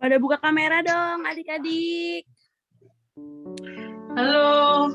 Pada buka kamera dong, adik-adik. Halo.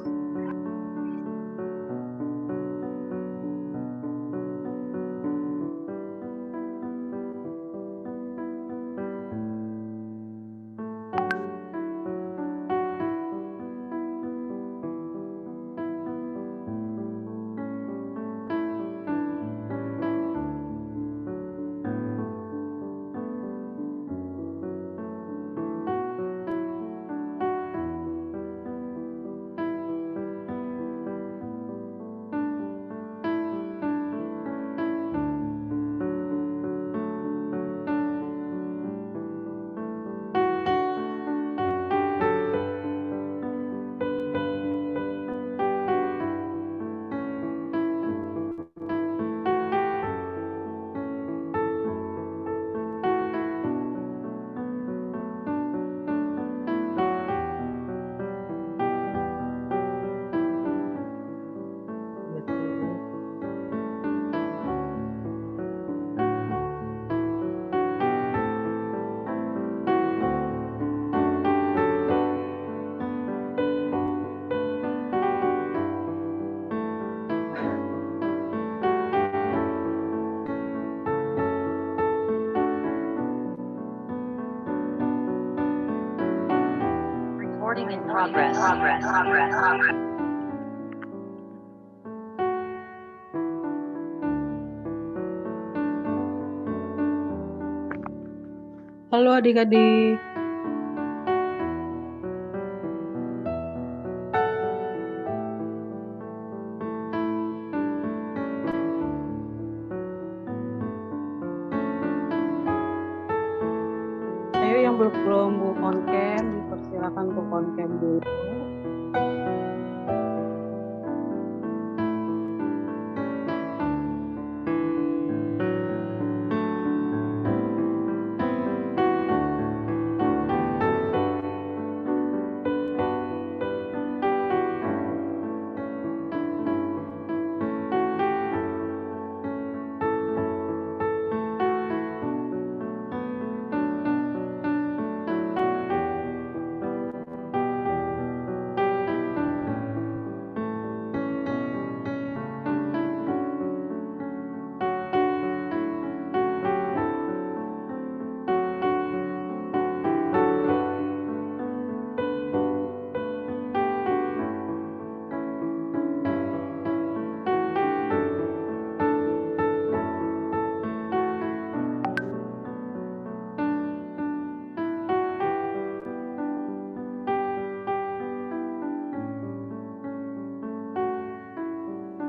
Recording in progress. Halo adik-adik. Ayo yang belum on cam, dipersilakan untuk on cam dulu.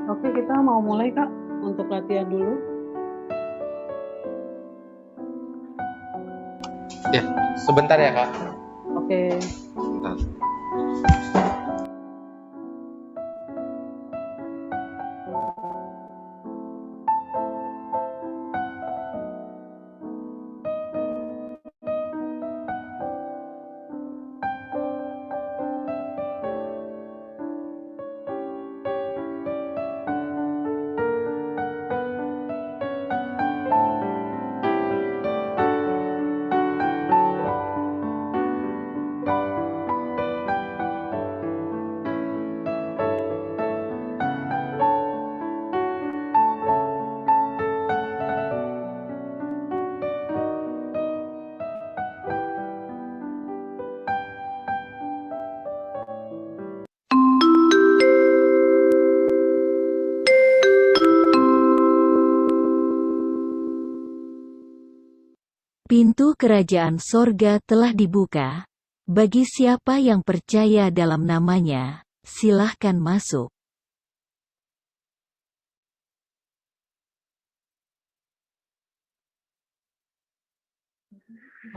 Oke, kita mau mulai Kak untuk latihan dulu. Ya, sebentar ya Kak. Oke. Sebentar. Pintu kerajaan sorga telah dibuka. Bagi siapa yang percaya dalam namanya, silahkan masuk.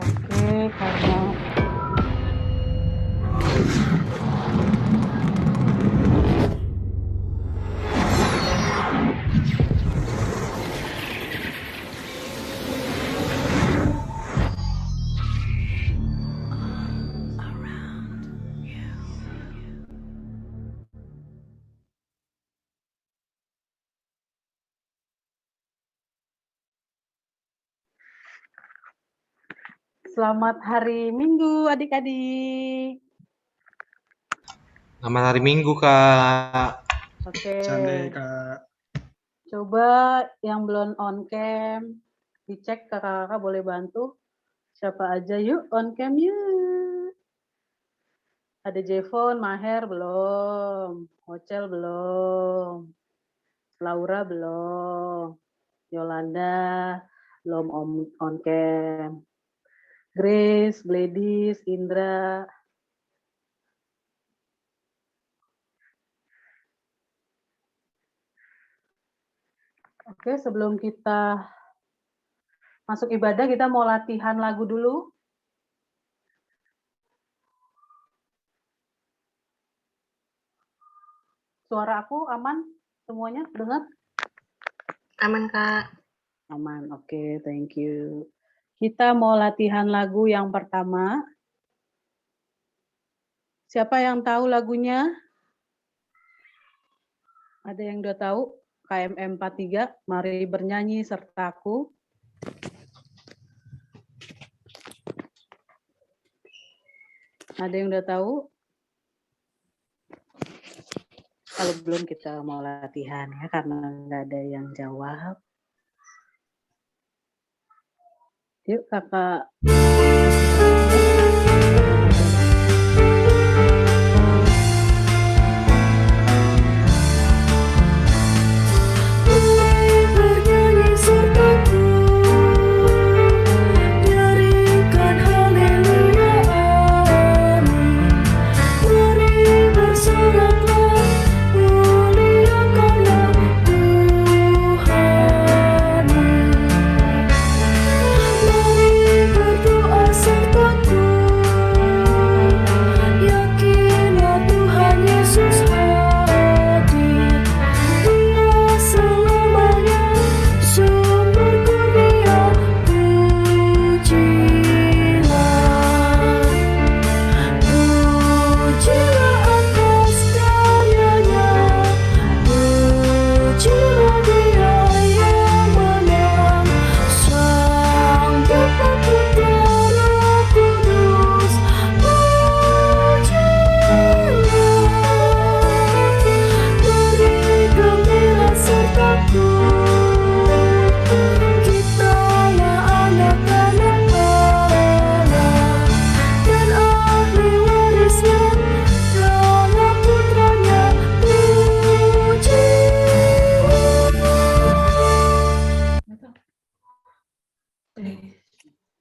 Oke, karena Selamat hari Minggu adik-adik. Selamat hari Minggu, Kak. Oke. Cande, Kak. Coba yang belum on cam dicek, kakak-kakak boleh bantu. Siapa aja yuk on cam yuk. Ada Jevon, Maher belum, Ocel belum, Laura belum, Yolanda belum on cam, Grace, Gladys, Indra. Oke, sebelum kita masuk ibadah, kita mau latihan lagu dulu. Suara aku aman? Semuanya dengar? Aman, Kak. Aman, oke, thank you. Kita mau latihan lagu yang pertama. Siapa yang tahu lagunya? Ada yang udah tahu? KMM 43, mari bernyanyi sertaku. Ada yang udah tahu? Kalau belum kita mau latihan ya, karena nggak ada yang jawab. Yuk kakak.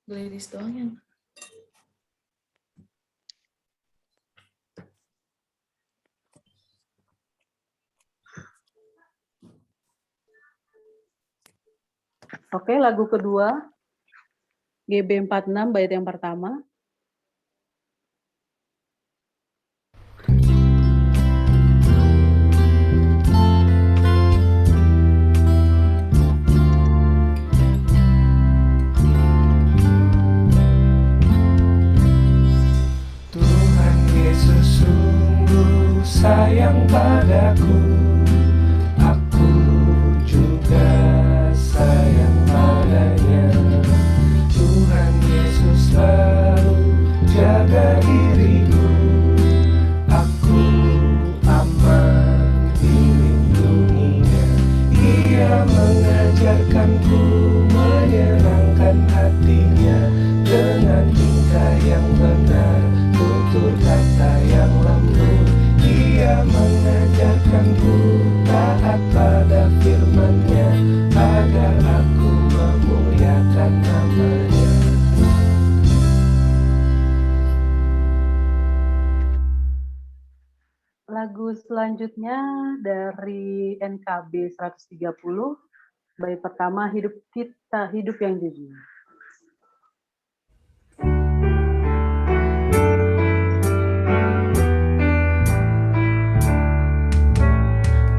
Gladys doang yang Oke, lagu kedua. GB 46 bait yang pertama. Tuhan Yesus sungguh sayang padaku, aku juga sayang padanya. Tuhan Yesus selalu jaga diriku, aku aman dilindunginya. Ia mengajarkanku menyenangkan hatinya dengan tingkah yang benar, tutur kata yang lembut. Ia mengajarkanku taat pada firman-Nya agar aku memuliakan nama-Nya. Lagu selanjutnya dari NKB 130, bait pertama, hidup kita, hidup yang jujur.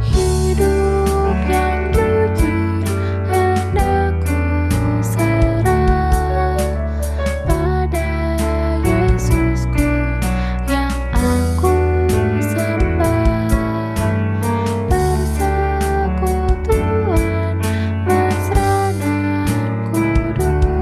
hidup yang jujur hendakku serah pada Yesusku yang aku sembah. Persekutuan mesra dan kudus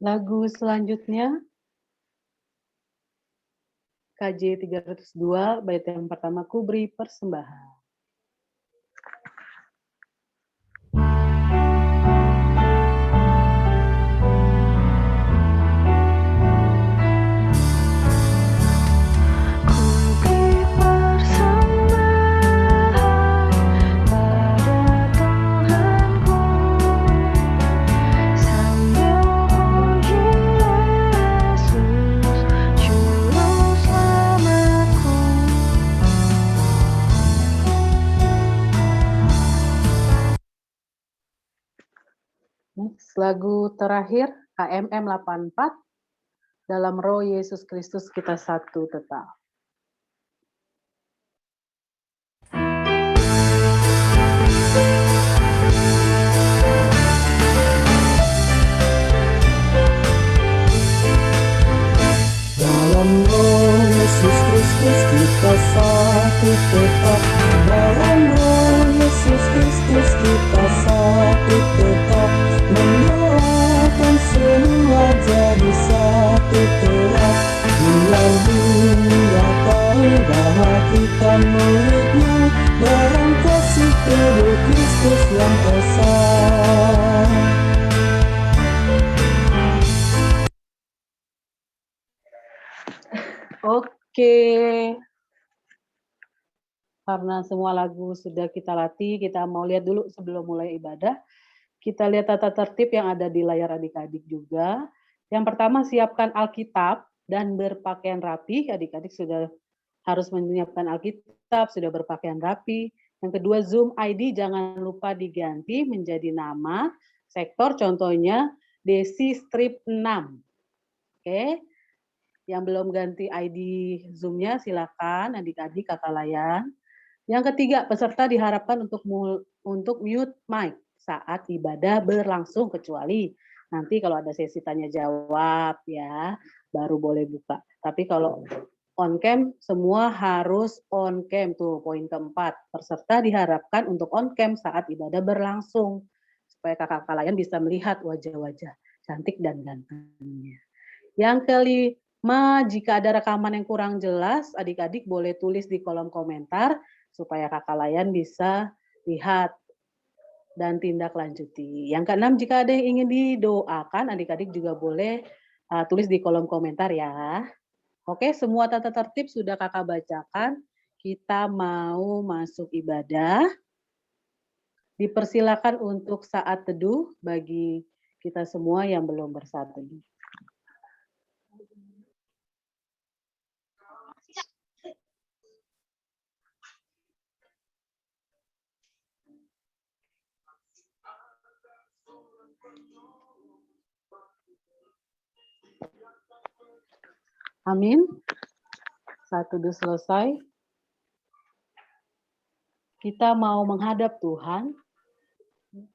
Lagu selanjutnya KJ 302 bait yang pertama, Ku Beri Persembahan. Ku beri persembahan pada Tuhanku, sambil puji Yesus, Juru Selamatku. Next, lagu terakhir KMM 84, Dalam Roh Yesus Kristus Kita Satu Tetap. Dalam Roh Yesus Kristus kita satu tetap. Dalam Roh Yesus Kristus kita satu tetap. Menyatukan semua jadi satu tetap. Biar dunia tahu bahwa kita murid-Nya dalam kasih tubuh Kristus yang esa. Oke, karena semua lagu sudah kita latih, kita mau lihat dulu sebelum mulai ibadah. Kita lihat tata tertib yang ada di layar adik-adik juga. Yang pertama, siapkan Alkitab dan berpakaian rapi. Adik-adik sudah harus menyiapkan Alkitab, sudah berpakaian rapi. Yang kedua, Zoom ID jangan lupa diganti menjadi nama sektor, contohnya Desi Strip 6. Oke. Yang belum ganti ID Zoom-nya silakan adik-adik kakak layan. Yang ketiga, peserta diharapkan untuk mute mic saat ibadah berlangsung, kecuali nanti kalau ada sesi tanya jawab ya, baru boleh buka. Tapi kalau on cam semua harus on cam, tuh poin keempat. Peserta diharapkan untuk on cam saat ibadah berlangsung supaya kakak-kakak layan bisa melihat wajah-wajah cantik dan gantengnya. Yang kelima, jika ada rekaman yang kurang jelas, adik-adik boleh tulis di kolom komentar supaya kakak layan bisa lihat dan tindak lanjuti. Yang keenam, jika ada yang ingin didoakan, adik-adik juga boleh tulis di kolom komentar ya. Oke, semua tata tertib sudah kakak bacakan. Kita mau masuk ibadah. Dipersilakan untuk saat teduh bagi kita semua yang belum bersaat teduh. Amin. Saat teduh selesai. Kita mau menghadap Tuhan.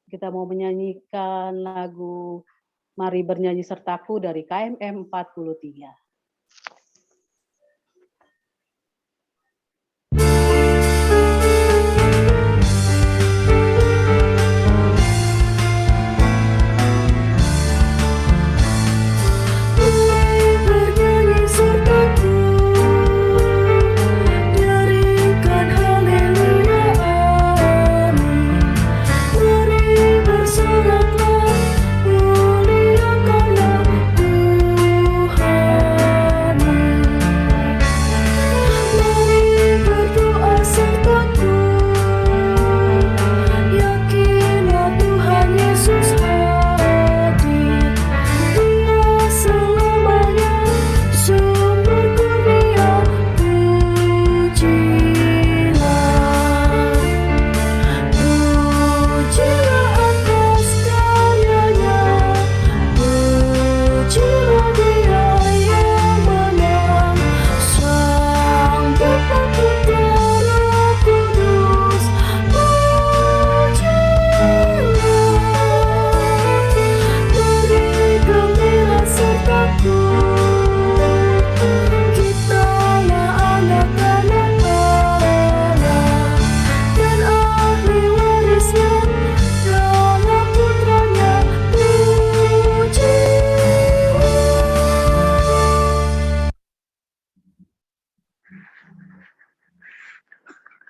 Kita mau menyanyikan lagu Mari Bernyanyi Sertaku dari KMM 43. Bersoraklah, muliakanlah Tuhan.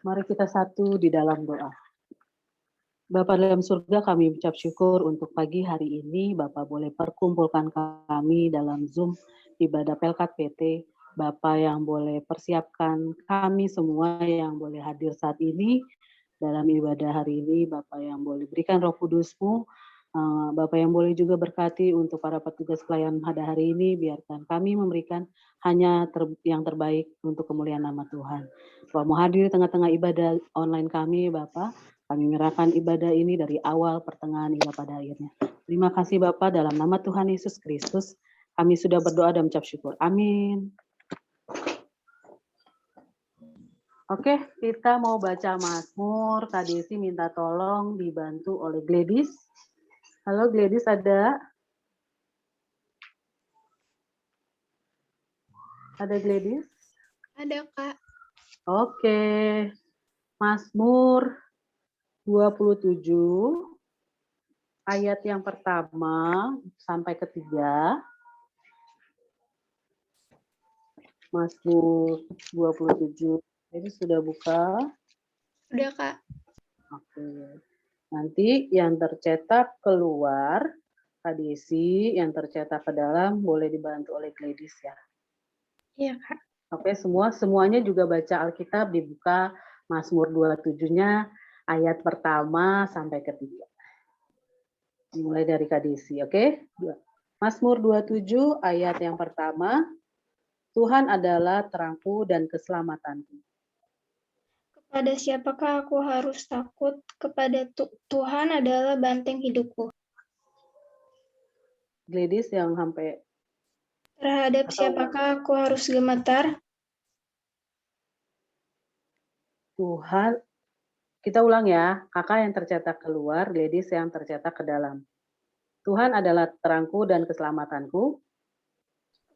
Mari kita satu di dalam doa. Bapa dalam surga, kami ucap syukur untuk pagi hari ini. Bapak boleh perkumpulkan kami dalam Zoom ibadah Pelkat PT. Bapak yang boleh persiapkan kami semua yang boleh hadir saat ini dalam ibadah hari ini. Bapak yang boleh berikan Roh Kudus-Mu. Bapak yang boleh juga berkati untuk para petugas pelayan pada hari ini. Biarkan kami memberikan hanya yang terbaik untuk kemuliaan nama Tuhan. Bapak mau hadir di tengah-tengah ibadah online kami, Bapak. Kami menyerahkan ibadah ini dari awal, pertengahan, hingga pada akhirnya. Terima kasih Bapak, dalam nama Tuhan Yesus Kristus, kami sudah berdoa dan mengucap syukur. Amin. Oke, kita mau baca Mazmur. Kak Desi minta tolong dibantu oleh Gladys. Halo Gladys, ada? Ada Gladys? Ada, Kak. Oke. Mazmur 27 ayat yang pertama sampai ketiga. Mazmur 27. Jadi sudah buka? Udah, Kak. Oke. Nanti yang tercetak keluar, Kak Desi, yang tercetak ke dalam boleh dibantu oleh Gladys ya. Iya, Kak. Oke, semuanya juga baca Alkitab, dibuka Mazmur 27-nya ayat pertama sampai ketiga. Mulai dari Kak Desi, oke? Mazmur 27 ayat yang pertama, Tuhan adalah terangku dan keselamatanku. Kepada siapakah aku harus takut? Kepada Tuhan adalah banteng hidupku. Gladys yang sampai Terhadap siapakah aku harus gemetar? Tuhan, kita ulang ya, kakak yang tercetak keluar, Gladys yang tercetak ke dalam. Tuhan adalah terangku dan keselamatanku.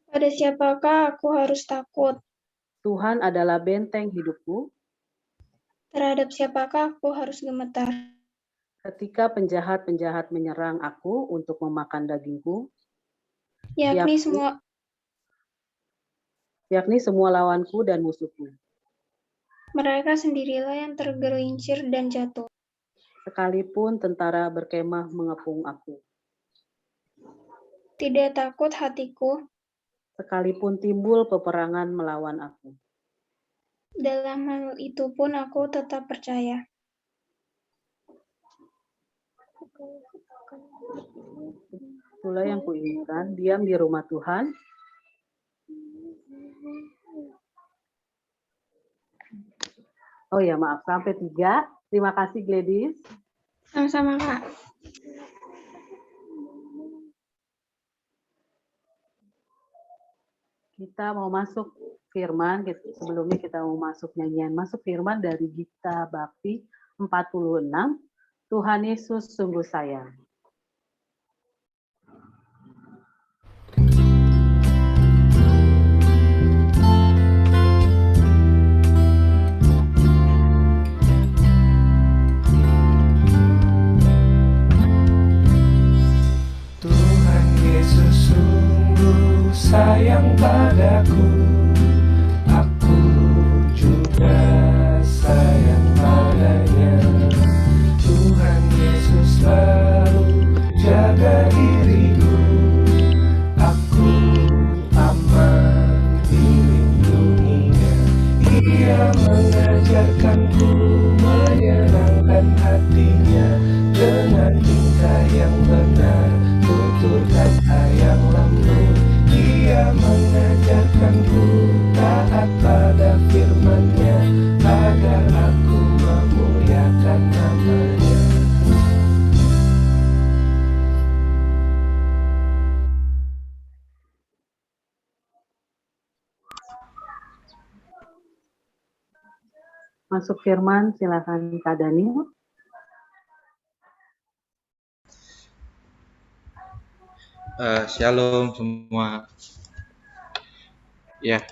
Kepada siapakah aku harus takut? Tuhan adalah benteng hidupku. Terhadap siapakah aku harus gemetar? Ketika penjahat-penjahat menyerang aku untuk memakan dagingku, Yakni semua lawanku dan musuhku. mereka sendirilah yang tergelincir dan jatuh. Sekalipun tentara berkemah mengepung aku. Tidak takut hatiku. Sekalipun timbul peperangan melawan aku. Dalam hal itu pun aku tetap percaya. Itulah yang kuinginkan, diam di rumah Tuhan. Oh ya, maaf, sampai 3. Terima kasih Gladys. Sama-sama, Kak. Kita mau masuk firman, sebelumnya kita mau masuk nyanyian. Masuk firman dari Gita Bakti 46. Tuhan Yesus sungguh sayang. Tuhan Yesus sungguh sayang padaku, aku juga sayang padanya. Tuhan Yesus selalu jaga diriku, aku aman dilindunginya. Ia mengajarkanku menyenangkan hatinya dengan tingkah yang benar, tutur kata yang lembut. Ia mengajarkanku taat pada firman-Nya agar aku memuliakan nama-Nya. Masuk firman, silakan Kak Daniel. Shalom semua. Ya,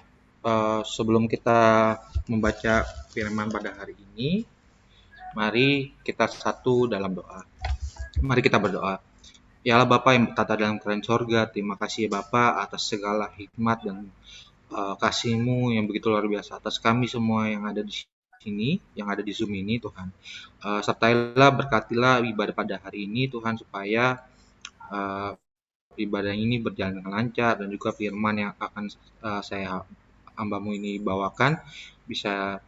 sebelum kita membaca firman pada hari ini, mari kita satu dalam doa. Mari kita berdoa. Ya Allah Bapa yang bertata dalam kerajaan sorga, terima kasih ya Bapa atas segala hikmat dan kasih-Mu yang begitu luar biasa atas kami semua yang ada di sini, yang ada di Zoom ini Tuhan. Sertailah, berkatilah ibadah pada hari ini Tuhan, supaya ibadah ini berjalan dengan lancar, dan juga firman yang akan saya hamba-Mu ini bawakan bisa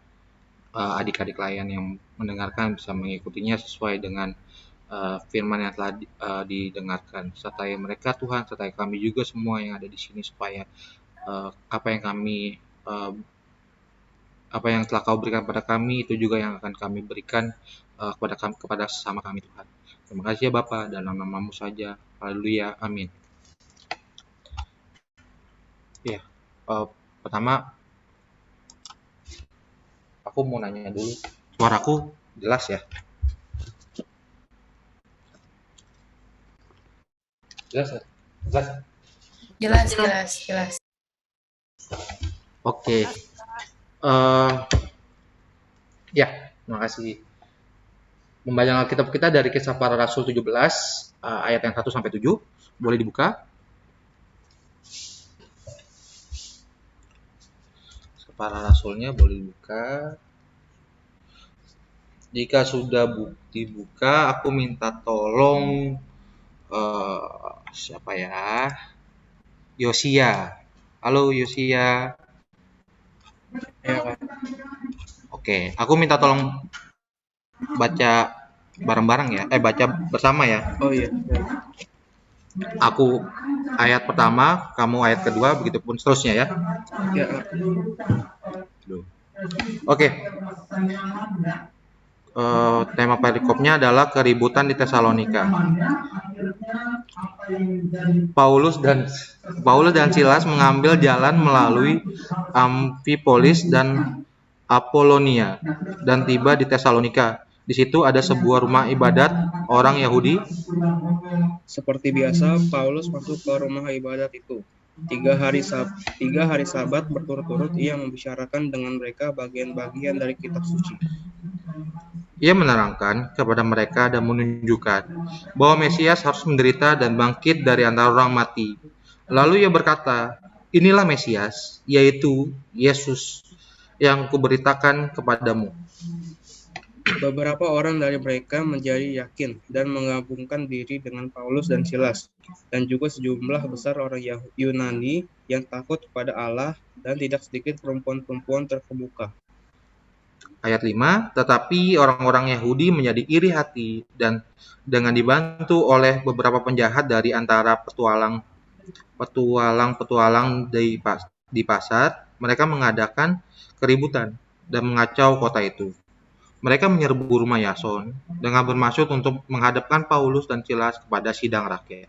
adik-adik layan yang mendengarkan bisa mengikutinya sesuai dengan firman yang telah didengarkan. Sertai mereka Tuhan, sertai kami juga semua yang ada di sini, supaya apa yang telah Kau berikan pada kami itu juga yang akan kami berikan kepada sesama kami Tuhan. Terima kasih ya Bapa, dalam nama-Mu saja. Haleluya, amin. Ya, pertama aku mau nanya dulu, suaraku jelas ya? Jelas ya? Jelas. Oke. Ya, terima kasih. Membaca Alkitab kita dari Kisah Para Rasul 17 ayat yang 1 sampai 7. Boleh dibuka? Kisah Para Rasulnya boleh dibuka. Jika sudah dibuka, aku minta tolong siapa ya? Yosia. Halo Yosia. Oke, aku minta tolong baca bareng-bareng ya. Baca bersama ya. Oh iya. Aku ayat pertama, kamu ayat kedua, begitupun seterusnya ya. Ya. Oke. Tema perikopnya adalah keributan di Tesalonika. Paulus dan Silas mengambil jalan melalui Amfipolis dan Apolonia dan tiba di Tesalonika. Di situ ada sebuah rumah ibadat orang Yahudi. Seperti biasa, Paulus masuk ke rumah ibadat itu. 3 hari Sabat berturut-turut ia membicarakan dengan mereka bagian-bagian dari kitab suci. Ia menerangkan kepada mereka dan menunjukkan bahwa Mesias harus menderita dan bangkit dari antara orang mati. Lalu ia berkata, inilah Mesias, yaitu Yesus yang kuberitakan kepadamu. Beberapa orang dari mereka menjadi yakin dan menggabungkan diri dengan Paulus dan Silas, dan juga sejumlah besar orang Yunani yang takut kepada Allah, dan tidak sedikit perempuan-perempuan terkemuka. Ayat 5, tetapi orang-orang Yahudi menjadi iri hati dan dengan dibantu oleh beberapa penjahat dari antara petualang di pasar, mereka mengadakan keributan dan mengacau kota itu. Mereka menyerbu rumah Yason dengan bermaksud untuk menghadapkan Paulus dan Silas kepada sidang rakyat.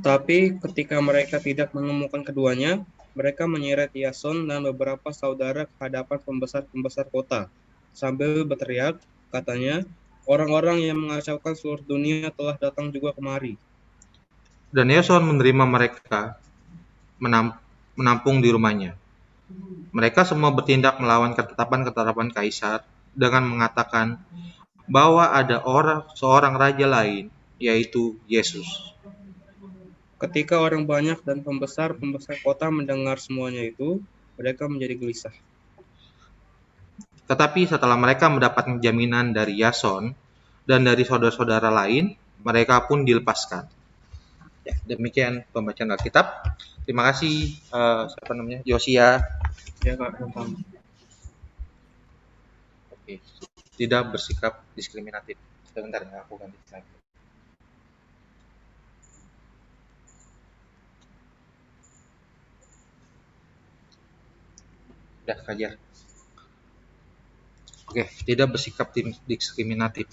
Tetapi ketika mereka tidak menemukan keduanya, mereka menyeret Yason dan beberapa saudara ke hadapan pembesar-pembesar kota, sambil berteriak, katanya, orang-orang yang mengacaukan seluruh dunia telah datang juga kemari. Dan Yason menerima mereka, menampung di rumahnya. Mereka semua bertindak melawan ketetapan-ketetapan Kaisar dengan mengatakan bahwa ada seorang raja lain, yaitu Yesus. Ketika orang banyak dan pembesar kota mendengar semuanya itu, mereka menjadi gelisah. Tetapi setelah mereka mendapatkan jaminan dari Yason dan dari saudara-saudara lain, mereka pun dilepaskan. Ya, demikian pembacaan Alkitab. Terima kasih Yosia. Ya, Kak. Oke, tidak bersikap diskriminatif. Sebentar ya, aku ganti slide. Udah kajar. Oke, tidak bersikap diskriminatif.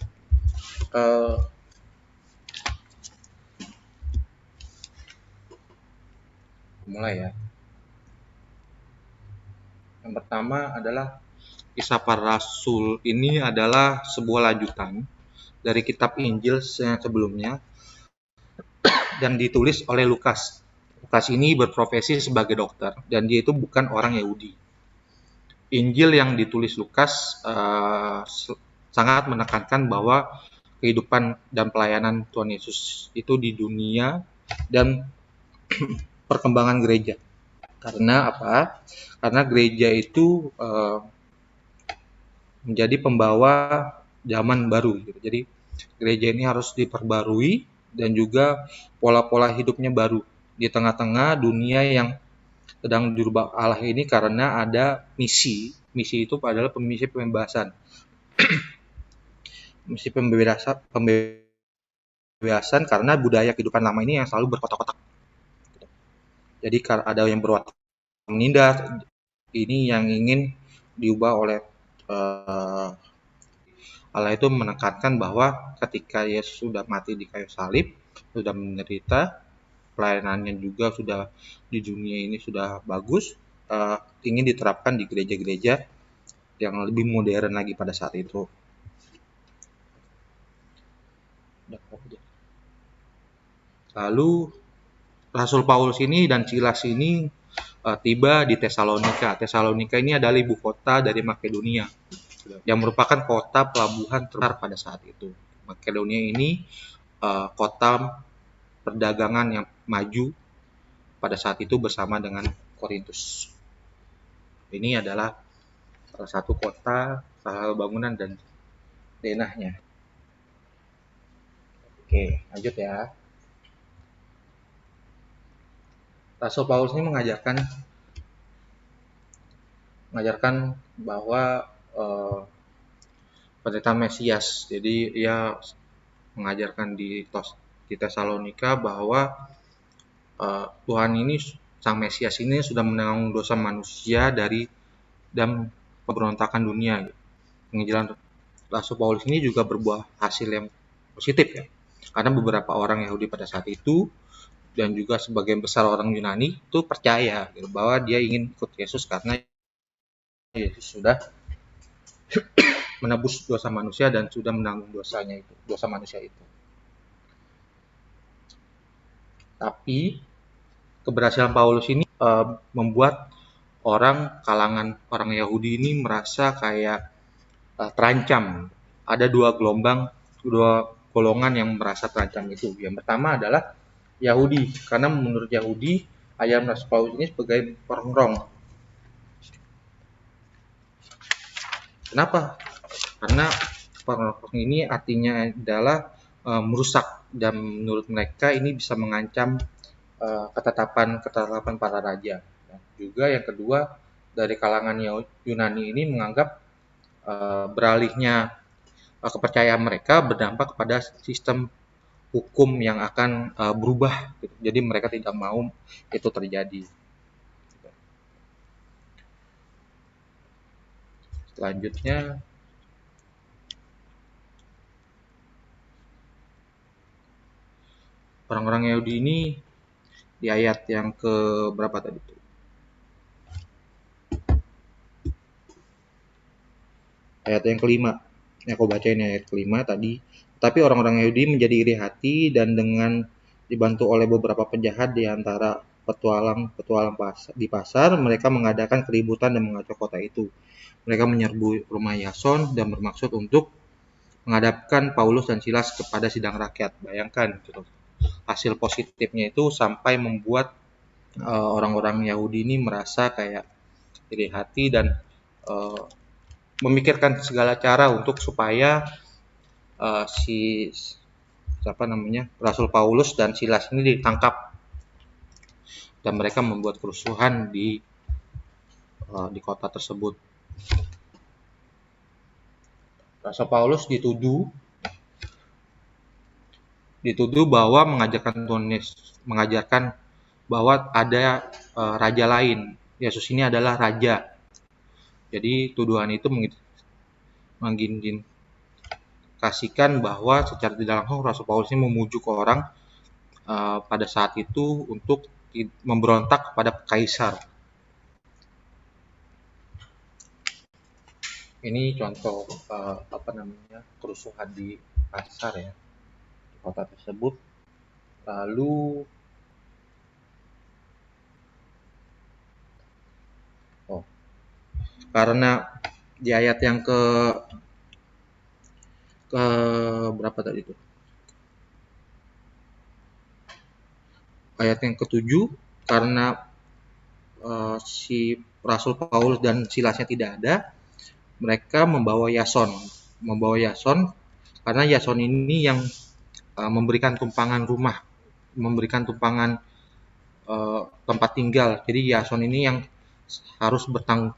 Mulai ya. Yang pertama adalah Kisah Para Rasul. Ini adalah sebuah lanjutan dari kitab Injil yang sebelumnya dan ditulis oleh Lukas. Lukas ini berprofesi sebagai dokter dan dia itu bukan orang Yahudi. Injil yang ditulis Lukas sangat menekankan bahwa kehidupan dan pelayanan Tuhan Yesus itu di dunia dan perkembangan gereja. Karena apa? Karena gereja itu menjadi pembawa zaman baru gitu. Jadi gereja ini harus diperbarui dan juga pola-pola hidupnya baru di tengah-tengah dunia yang sedang dirubah Allah ini, karena ada misi. Misi itu adalah misi pembebasan. Misi pembebasan karena budaya kehidupan lama ini yang selalu berkotak-kotak. Jadi ada yang berwatak menindas, ini yang ingin diubah oleh Allah itu menekankan bahwa ketika Yesus sudah mati di kayu salib, sudah menderita, pelayanannya juga sudah di dunia ini sudah bagus, ingin diterapkan di gereja-gereja yang lebih modern lagi pada saat itu. Lalu Rasul Paulus ini dan Silas ini tiba di Tesalonika. Tesalonika ini adalah ibu kota dari Makedonia, yang merupakan kota pelabuhan terbesar pada saat itu. Makedonia ini kota perdagangan yang maju pada saat itu bersama dengan Korintus. Ini adalah salah satu kota, salah satu bangunan dan denahnya. Oke, lanjut ya. Rasul Paulus ini mengajarkan bahwa pendeta Mesias. Jadi ia mengajarkan di Tesalonika bahwa Tuhan ini, Sang Mesias ini sudah menanggung dosa manusia dan pemberontakan dunia. Penginjilan Rasul Paulus ini juga berbuah hasil yang positif ya. Karena beberapa orang Yahudi pada saat itu dan juga sebagian besar orang Yunani itu percaya gitu, bahwa dia ingin ikut Yesus karena Yesus sudah menebus dosa manusia dan sudah menanggung dosa manusia itu. Tapi keberhasilan Paulus ini membuat kalangan orang Yahudi ini merasa kayak terancam. Ada dua golongan yang merasa terancam itu. Yang pertama adalah Yahudi, karena menurut Yahudi ayam Rasul Paulus ini sebagai perongrong. Kenapa? Karena perongrong ini artinya adalah merusak, dan menurut mereka ini bisa mengancam ketetapan para raja. Juga yang kedua, dari kalangan Yunani ini menganggap beralihnya kepercayaan mereka berdampak kepada sistem hukum yang akan berubah gitu. Jadi mereka tidak mau itu terjadi. Selanjutnya orang-orang Yahudi ini di ayat yang ke berapa tadi itu? Ayat yang kelima. Yang aku bacain ayat kelima tadi. Tapi orang-orang Yahudi menjadi iri hati, dan dengan dibantu oleh beberapa penjahat di antara petualang di pasar, mereka mengadakan keributan dan mengacau kota itu. Mereka menyerbu rumah Yason dan bermaksud untuk menghadapkan Paulus dan Silas kepada sidang rakyat. Bayangkan gitu. Hasil positifnya itu sampai membuat orang-orang Yahudi ini merasa kayak iri hati dan memikirkan segala cara untuk supaya Rasul Paulus dan Silas ini ditangkap, dan mereka membuat kerusuhan di kota tersebut. Rasul Paulus dituduh bahwa mengajarkan bahwa ada raja lain. Yesus ini adalah raja. Jadi tuduhan itu mengindikasikan bahwa secara tidak langsung Rasul Paulus ini memujuk orang pada saat itu untuk memberontak kepada kaisar. Ini contoh kerusuhan di pasar ya, di kota tersebut. Lalu karena di ayat yang ke berapa tadi itu? Ayat yang ke-7, karena si Rasul Paulus dan Silasnya tidak ada, mereka membawa Yason karena Yason ini yang memberikan tumpangan rumah, memberikan tumpangan tempat tinggal. Jadi Yason ini yang harus bertanggung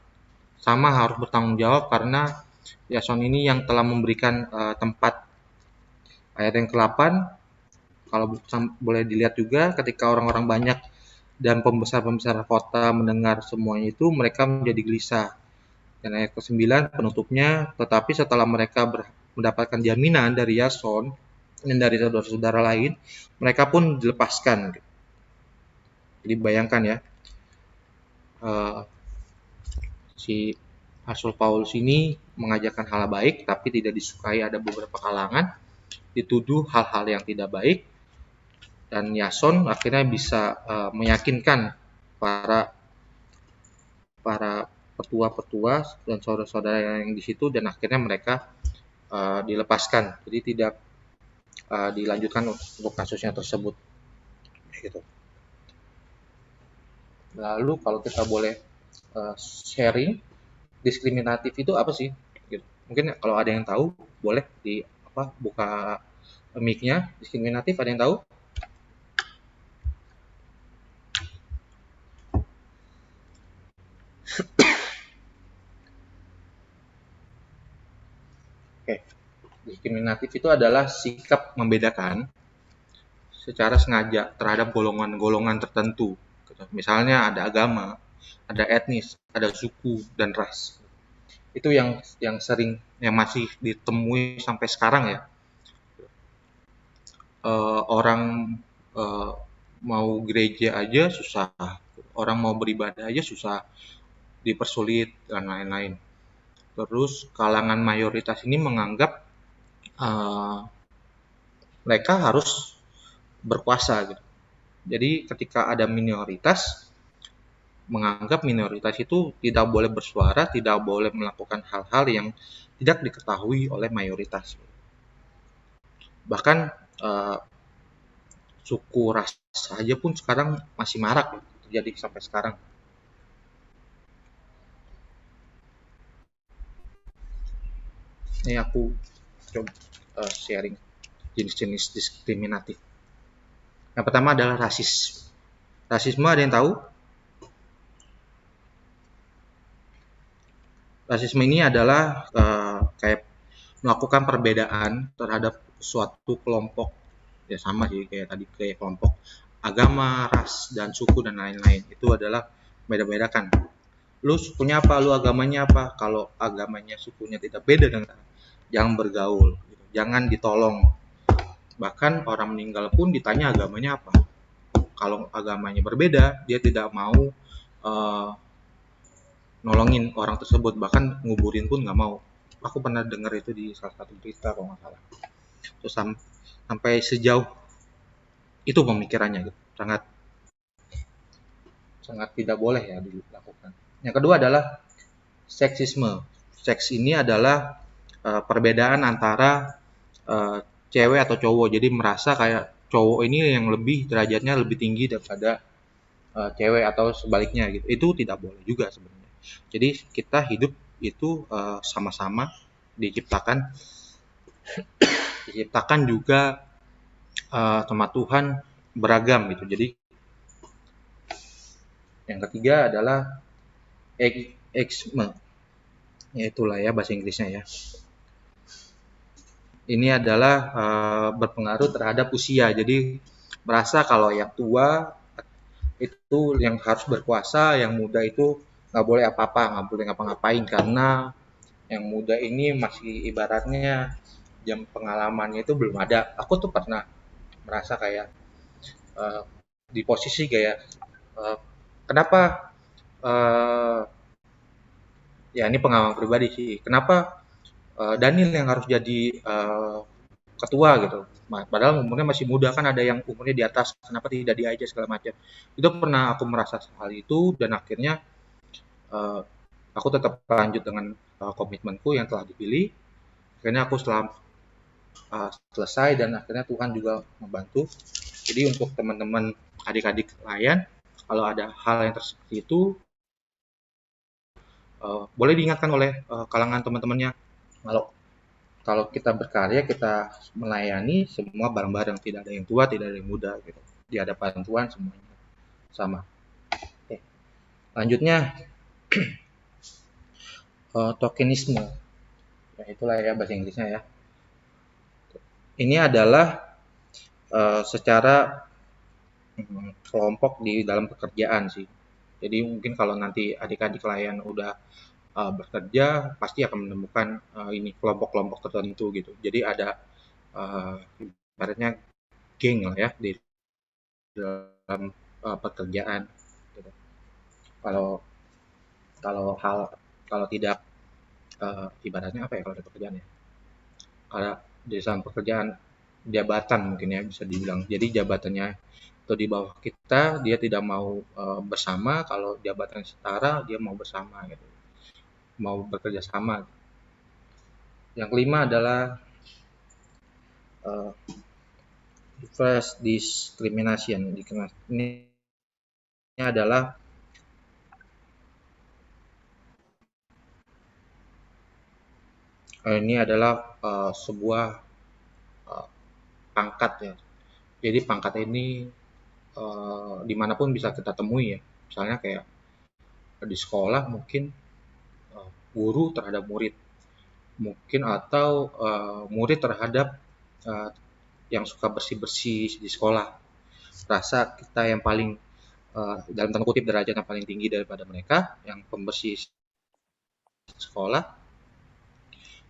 jawab karena Yason ini yang telah memberikan tempat. Ayat yang ke-8, kalau boleh dilihat juga, ketika orang-orang banyak dan pembesar-pembesar kota mendengar semuanya itu, mereka menjadi gelisah. Dan ayat ke-9 penutupnya, tetapi setelah mereka mendapatkan jaminan dari Yason dan dari saudara-saudara lain, mereka pun dilepaskan. Jadi bayangkan ya, si Rasul Paulus ini mengajarkan hal baik, tapi tidak disukai ada beberapa kalangan, dituduh hal-hal yang tidak baik, dan Yason akhirnya bisa meyakinkan para petua-petua dan saudara-saudara yang di situ, dan akhirnya mereka dilepaskan. Jadi tidak dilanjutkan untuk kasusnya tersebut. Gitu. Lalu kalau kita boleh sharing, diskriminatif itu apa sih? Gitu. Mungkin kalau ada yang tahu, boleh buka mic-nya. Diskriminatif ada yang tahu? Oke. Diskriminatif itu adalah sikap membedakan secara sengaja terhadap golongan-golongan tertentu. Misalnya ada agama, ada etnis, ada suku, dan ras. Itu yang masih ditemui sampai sekarang ya. Orang mau gereja aja susah, orang mau beribadah aja susah, dipersulit dan lain-lain. Terus kalangan mayoritas ini menganggap mereka harus berkuasa gitu. Jadi ketika ada minoritas, menganggap minoritas itu tidak boleh bersuara, tidak boleh melakukan hal-hal yang tidak diketahui oleh mayoritas. Bahkan suku ras saja pun sekarang masih marak terjadi sampai sekarang. Ini aku coba sharing jenis-jenis diskriminatif. Yang pertama adalah rasis. Rasisme ada yang tahu? Rasisme ini adalah kayak melakukan perbedaan terhadap suatu kelompok. Ya sama sih kayak tadi, kayak kelompok agama, ras, dan suku dan lain-lain. Itu adalah beda-bedakan. Lu sukunya apa, lu agamanya apa? Kalau agamanya, sukunya tidak beda dengan jangan bergaul, gitu. Jangan ditolong. Bahkan orang meninggal pun ditanya agamanya apa. Kalau agamanya berbeda, dia tidak mau nolongin orang tersebut, bahkan nguburin pun nggak mau. Aku pernah dengar itu di salah satu berita kalau nggak salah. Terus sampai sejauh itu pemikirannya, gitu. sangat tidak boleh ya dilakukan. Yang kedua adalah seksisme. Seks ini adalah perbedaan antara cewek atau cowok. Jadi merasa kayak cowok ini yang lebih derajatnya lebih tinggi daripada cewek atau sebaliknya gitu. Itu tidak boleh juga sebenarnya. Jadi kita hidup itu sama-sama diciptakan juga sama Tuhan beragam gitu. Jadi yang ketiga adalah ageisme. Ya itulah ya bahasa Inggrisnya ya. Ini adalah berpengaruh terhadap usia. Jadi merasa kalau yang tua itu yang harus berkuasa, yang muda itu nggak boleh apa-apa, nggak boleh ngapa-ngapain karena yang muda ini masih ibaratnya jam pengalamannya itu belum ada. Aku tuh pernah merasa kayak di posisi kayak kenapa ya ini pengalaman pribadi sih. Kenapa Daniel yang harus jadi ketua gitu. Padahal umurnya masih muda, kan ada yang umurnya di atas, kenapa tidak dia aja segala macam. Itu pernah aku merasa hal itu, dan akhirnya aku tetap lanjut dengan komitmenku yang telah dipilih. Akhirnya aku setelah selesai dan akhirnya Tuhan juga membantu. Jadi untuk teman-teman adik-adik layan, kalau ada hal yang seperti itu, boleh diingatkan oleh kalangan teman-temannya, kalau kita berkarya, kita melayani semua bareng-bareng, tidak ada yang tua, tidak ada yang muda gitu. Di hadapan Tuhan semuanya sama. Oke. Lanjutnya tokenisme. Ya, itulah ya bahasa Inggrisnya ya. Ini adalah secara kelompok di dalam pekerjaan sih. Jadi mungkin kalau nanti adik-adik klien udah bekerja, pasti akan menemukan ini kelompok-kelompok tertentu gitu. Jadi ada ibaratnya geng lah ya di dalam pekerjaan. Gitu. Kalau tidak ibaratnya apa ya kalau di pekerjaan ya? Kalau di dalam pekerjaan jabatan mungkin ya bisa dibilang. Jadi jabatannya atau di bawah kita dia tidak mau bersama, kalau jabatan setara dia mau bersama gitu, mau bekerja sama. Yang kelima adalah reverse discrimination. Ini adalah sebuah pangkat ya. Jadi pangkat ini dimanapun bisa kita temui ya. Misalnya kayak di sekolah mungkin guru terhadap murid, mungkin atau murid terhadap yang suka bersih-bersih di sekolah. Rasa kita yang paling dalam tanda kutip derajat yang paling tinggi daripada mereka yang pembersih sekolah.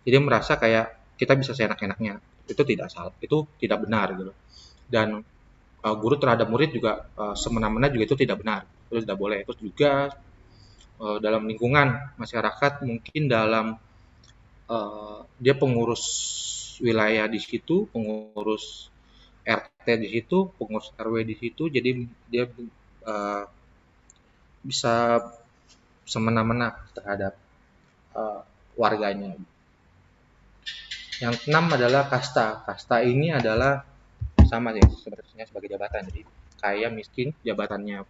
Jadi merasa kayak kita bisa seenak-enaknya. Itu tidak salah, itu tidak benar gitu. Dan guru terhadap murid juga semena-mena juga itu tidak benar, itu tidak boleh. Terus juga dalam lingkungan masyarakat mungkin dalam dia pengurus wilayah di situ, pengurus RT di situ, pengurus RW di situ, jadi dia bisa semena-mena terhadap warganya. Yang keenam adalah kasta. Kasta ini adalah sama sih sebenarnya sebagai jabatan. Jadi kaya, miskin, jabatannya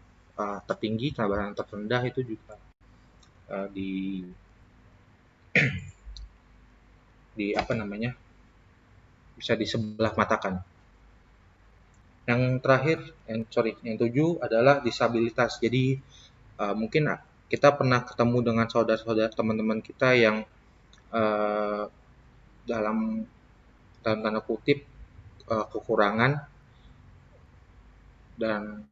tertinggi, jabatan terendah itu juga di apa namanya bisa disebelah matakan. Yang terakhir, yang 7 adalah disabilitas. Jadi mungkin kita pernah ketemu dengan saudara-saudara teman-teman kita yang dalam tanda kutip kekurangan, dan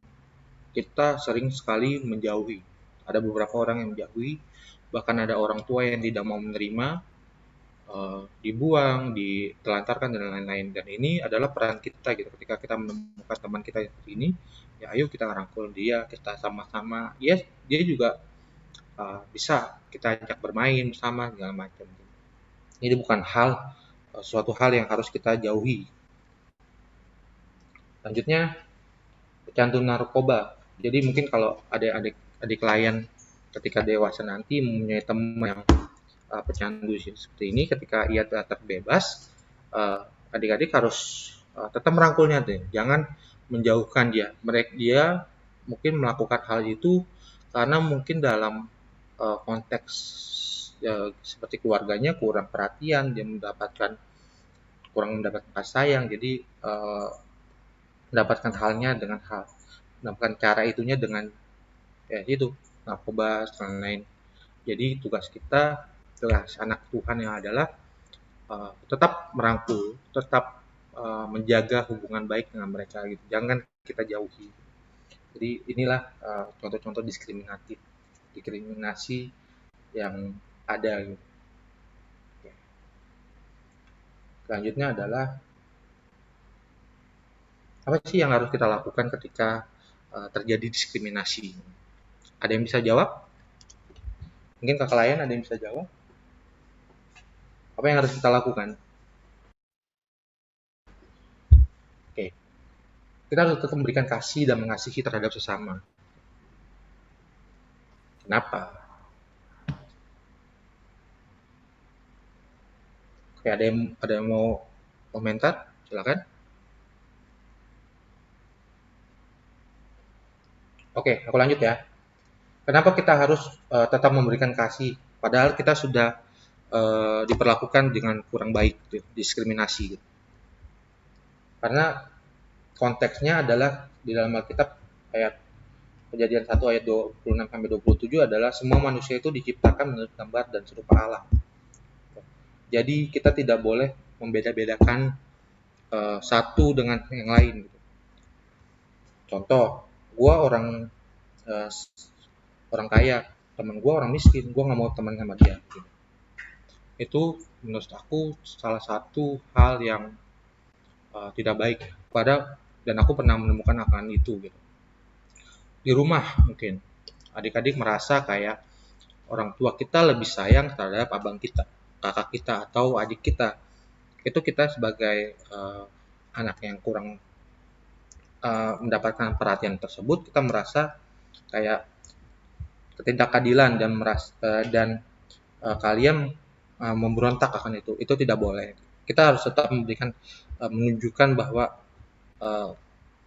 kita sering sekali menjauhi. Ada beberapa orang yang menjauhi, bahkan ada orang tua yang tidak mau menerima, dibuang, ditelantarkan dan lain-lain. Dan ini adalah peran kita gitu. Ketika kita menemukan teman kita seperti ini, ya ayo kita rangkul dia, kita sama-sama. Ya, dia juga bisa kita ajak bermain bersama segala macam. Ini bukan suatu hal yang harus kita jauhi. Selanjutnya, pecandu narkoba. Jadi mungkin kalau ada adik klien ketika dewasa nanti mempunyai teman yang pecandu seperti ini, ketika ia terbebas, adik-adik harus tetap merangkulnya deh. Jangan menjauhkan dia. Dia mungkin melakukan hal itu karena mungkin dalam konteks seperti keluarganya kurang perhatian, dia kurang mendapatkan kasih sayang, jadi mendapatkan cara itunya dengan ya itu narkoba dan lain. Jadi tugas anak Tuhan yang adalah tetap merangkul, tetap menjaga hubungan baik dengan mereka gitu. Jangan kita jauhi. Jadi inilah contoh-contoh diskriminasi yang ada gitu. Selanjutnya adalah apa sih yang harus kita lakukan ketika terjadi diskriminasi? Ada yang bisa jawab? Mungkin kakak lain ada yang bisa jawab? Apa yang harus kita lakukan? Oke. Kita harus tetap memberikan kasih dan mengasihi terhadap sesama. Kenapa? Oke, ada yang mau komentar? Silakan. Oke, aku lanjut ya. Kenapa kita harus tetap memberikan kasih Padahal kita sudah diperlakukan dengan kurang baik, gitu, diskriminasi. Gitu. Karena konteksnya adalah di dalam Alkitab ayat Kejadian 1 ayat 26 sampai 27 adalah semua manusia itu diciptakan menurut gambar dan serupa Allah. Jadi kita tidak boleh membeda-bedakan satu dengan yang lain. Gitu. Contoh, gue orang kaya, teman gue orang miskin, gue nggak mau teman sama dia. Gitu. Itu menurut aku salah satu hal yang tidak baik dan aku pernah menemukan akan itu. Gitu. Di rumah mungkin adik-adik merasa kayak orang tua kita lebih sayang terhadap abang kita, kakak kita, atau adik kita. Itu kita sebagai anak yang kurang mendapatkan perhatian tersebut, kita merasa kayak ketidakadilan dan kalian memberontak akan itu. Itu tidak boleh. Kita harus tetap menunjukkan bahwa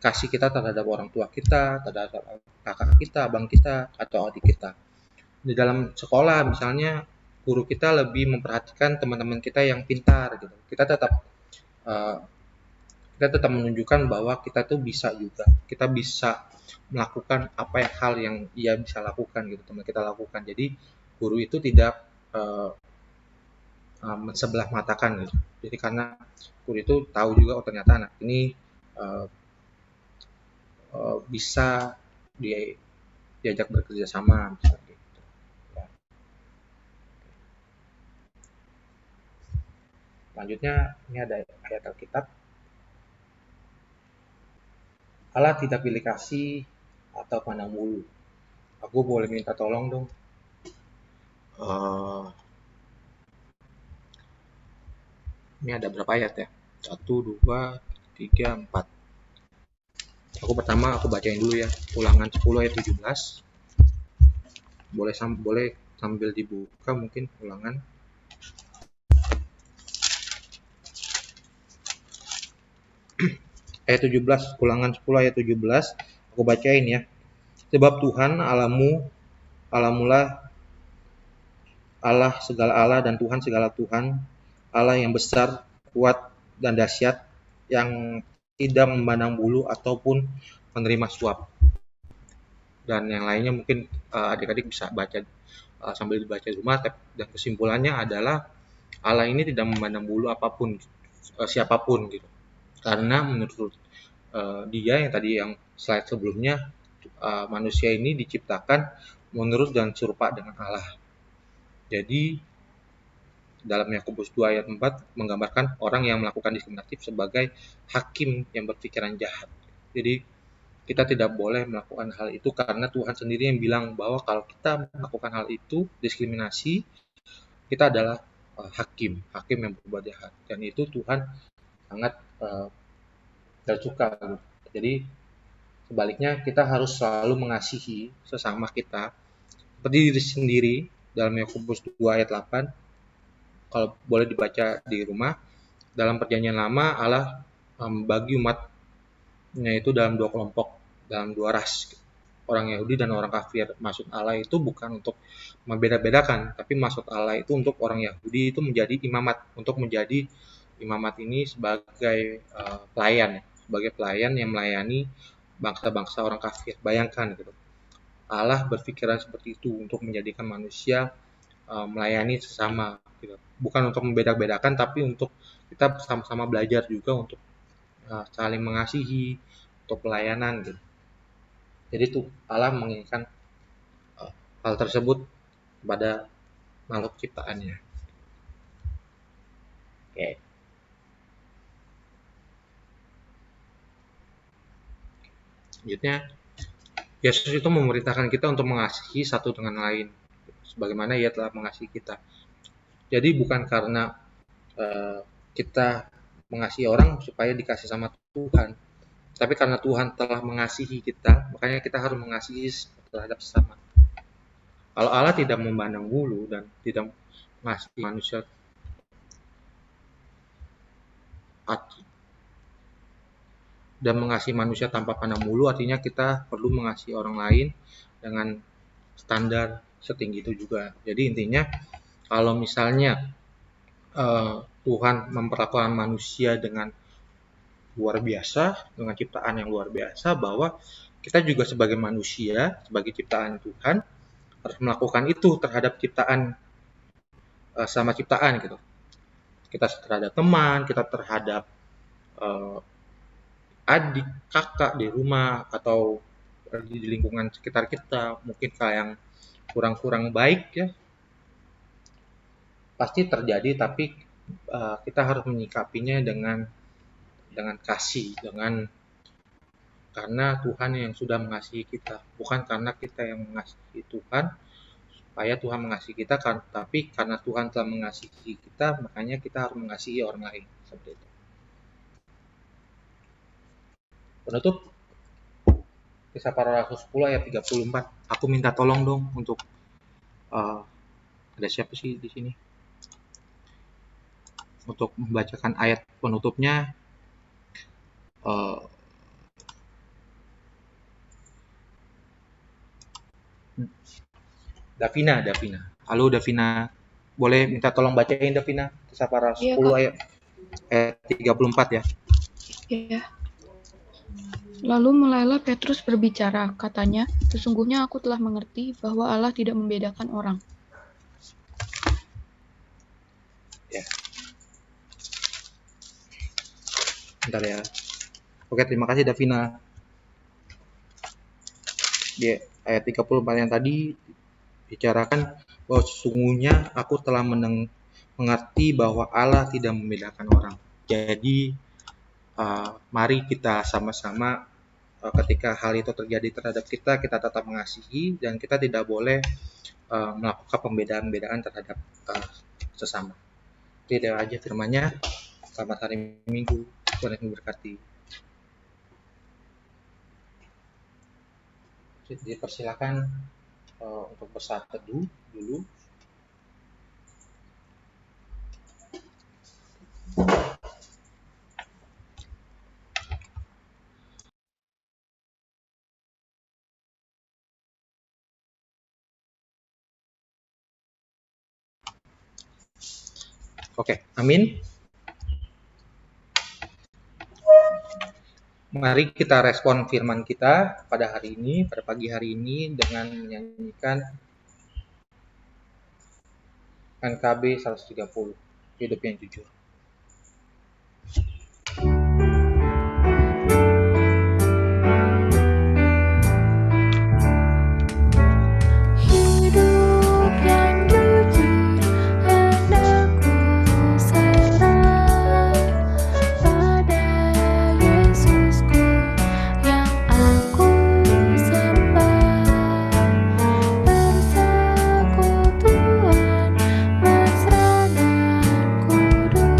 kasih kita terhadap orang tua kita, terhadap kakak kita, abang kita, atau adik kita. Di dalam sekolah misalnya guru kita lebih memperhatikan teman-teman kita yang pintar gitu. Kita tetap menunjukkan bahwa kita tuh bisa juga. Kita bisa melakukan hal yang ia bisa lakukan gitu, teman kita lakukan. Jadi guru itu tidak mensebelah matakan gitu. Jadi karena guru itu tahu juga ternyata anak ini bisa diajak bekerja sama misalnya. Selanjutnya ini ada ayat Alkitab. Allah tidak pilih kasih atau pandang bulu. Aku boleh minta tolong dong. Ini ada berapa ayat ya? 1, 2, 3, 4. Aku bacain dulu ya. Ulangan 10 ayat 17. Boleh sambil dibuka mungkin ulangan. Ayat 17, Ulangan 10 ayat 17, aku bacain ya. Sebab Tuhan Allahmulah Allah segala Allah dan Tuhan segala Tuhan, Allah yang besar, kuat dan dahsyat, yang tidak memandang bulu ataupun menerima suap. Dan yang lainnya mungkin adik-adik bisa baca sambil dibaca di rumah. Dan kesimpulannya adalah Allah ini tidak memandang bulu apapun, siapapun gitu. Karena menurut dia yang slide sebelumnya, manusia ini diciptakan menurut dan serupa dengan Allah. Jadi dalam Yakobus 2 ayat 4 menggambarkan orang yang melakukan diskriminatif sebagai hakim yang berpikiran jahat. Jadi kita tidak boleh melakukan hal itu karena Tuhan sendiri yang bilang bahwa kalau kita melakukan hal itu, diskriminasi, kita adalah hakim yang berbuat jahat. Dan itu Tuhan sangat tidak suka. Jadi sebaliknya kita harus selalu mengasihi sesama kita seperti diri sendiri. Dalam Yakobus 2 ayat 8, kalau boleh dibaca di rumah, dalam perjanjian lama Allah membagi umatnya itu dalam 2 kelompok, dalam 2 ras, orang Yahudi dan orang kafir. Maksud Allah itu bukan untuk membeda-bedakan, tapi maksud Allah itu untuk orang Yahudi itu menjadi imamat, untuk menjadi imamat ini sebagai pelayan yang melayani bangsa-bangsa orang kafir. Bayangkan gitu. Allah berpikiran seperti itu untuk menjadikan manusia melayani sesama gitu. Bukan untuk membeda-bedakan, tapi untuk kita sama-sama belajar juga untuk saling mengasihi, untuk pelayanan gitu. Jadi itu Allah menginginkan hal tersebut kepada makhluk ciptaannya. Oke. Selanjutnya, Yesus itu memerintahkan kita untuk mengasihi satu dengan lain, sebagaimana Ia telah mengasihi kita. Jadi bukan karena kita mengasihi orang supaya dikasih sama Tuhan, tapi karena Tuhan telah mengasihi kita, makanya kita harus mengasihi terhadap sesama. Kalau Allah tidak memandang bulu dan tidak mengasihi manusia dan mengasihi manusia tanpa pandang bulu, artinya kita perlu mengasihi orang lain dengan standar setinggi itu juga. Jadi intinya kalau misalnya Tuhan memperlakukan manusia dengan luar biasa, dengan ciptaan yang luar biasa, bahwa kita juga sebagai manusia, sebagai ciptaan Tuhan, harus melakukan itu terhadap ciptaan, sama ciptaan gitu. Kita terhadap teman, kita terhadap adik, kakak di rumah, atau di lingkungan sekitar kita, mungkin kayak yang kurang-kurang baik ya, pasti terjadi, tapi kita harus menyikapinya dengan kasih, karena Tuhan yang sudah mengasihi kita, bukan karena kita yang mengasihi Tuhan supaya Tuhan mengasihi kita, tapi karena Tuhan telah mengasihi kita, makanya kita harus mengasihi orang lain, seperti itu. Penutup, Kisah Para Rasul 10 ayat 34. Aku minta tolong dong untuk ada siapa sih di sini? Untuk membacakan ayat penutupnya. Davina. Halo Davina. Boleh minta tolong bacain Davina Kisah Para Rasul 10 ayat 34 ya. Ya. Lalu mulailah Petrus berbicara, katanya, sesungguhnya aku telah mengerti bahwa Allah tidak membedakan orang. Ya. Bentar ya. Oke, terima kasih Davina. Di ayat 34 yang tadi bicarakan bahwa sesungguhnya aku telah mengerti bahwa Allah tidak membedakan orang. Jadi mari kita sama-sama ketika hal itu terjadi terhadap kita tetap mengasihi, dan kita tidak boleh melakukan pembedaan-pembedaan terhadap sesama. Itu aja firman-Nya. Selamat hari Minggu. Tuhan memberkati. Dipersilakan untuk bersaat teduh dulu. Oke, amin. Mari kita respon firman kita pada hari ini, pada pagi hari ini, dengan menyanyikan NKB 130, Hidup yang Jujur. Hidup yang jujur hendak ku serah pada Yesusku yang aku sembah. Persekutuan mesra dan kudus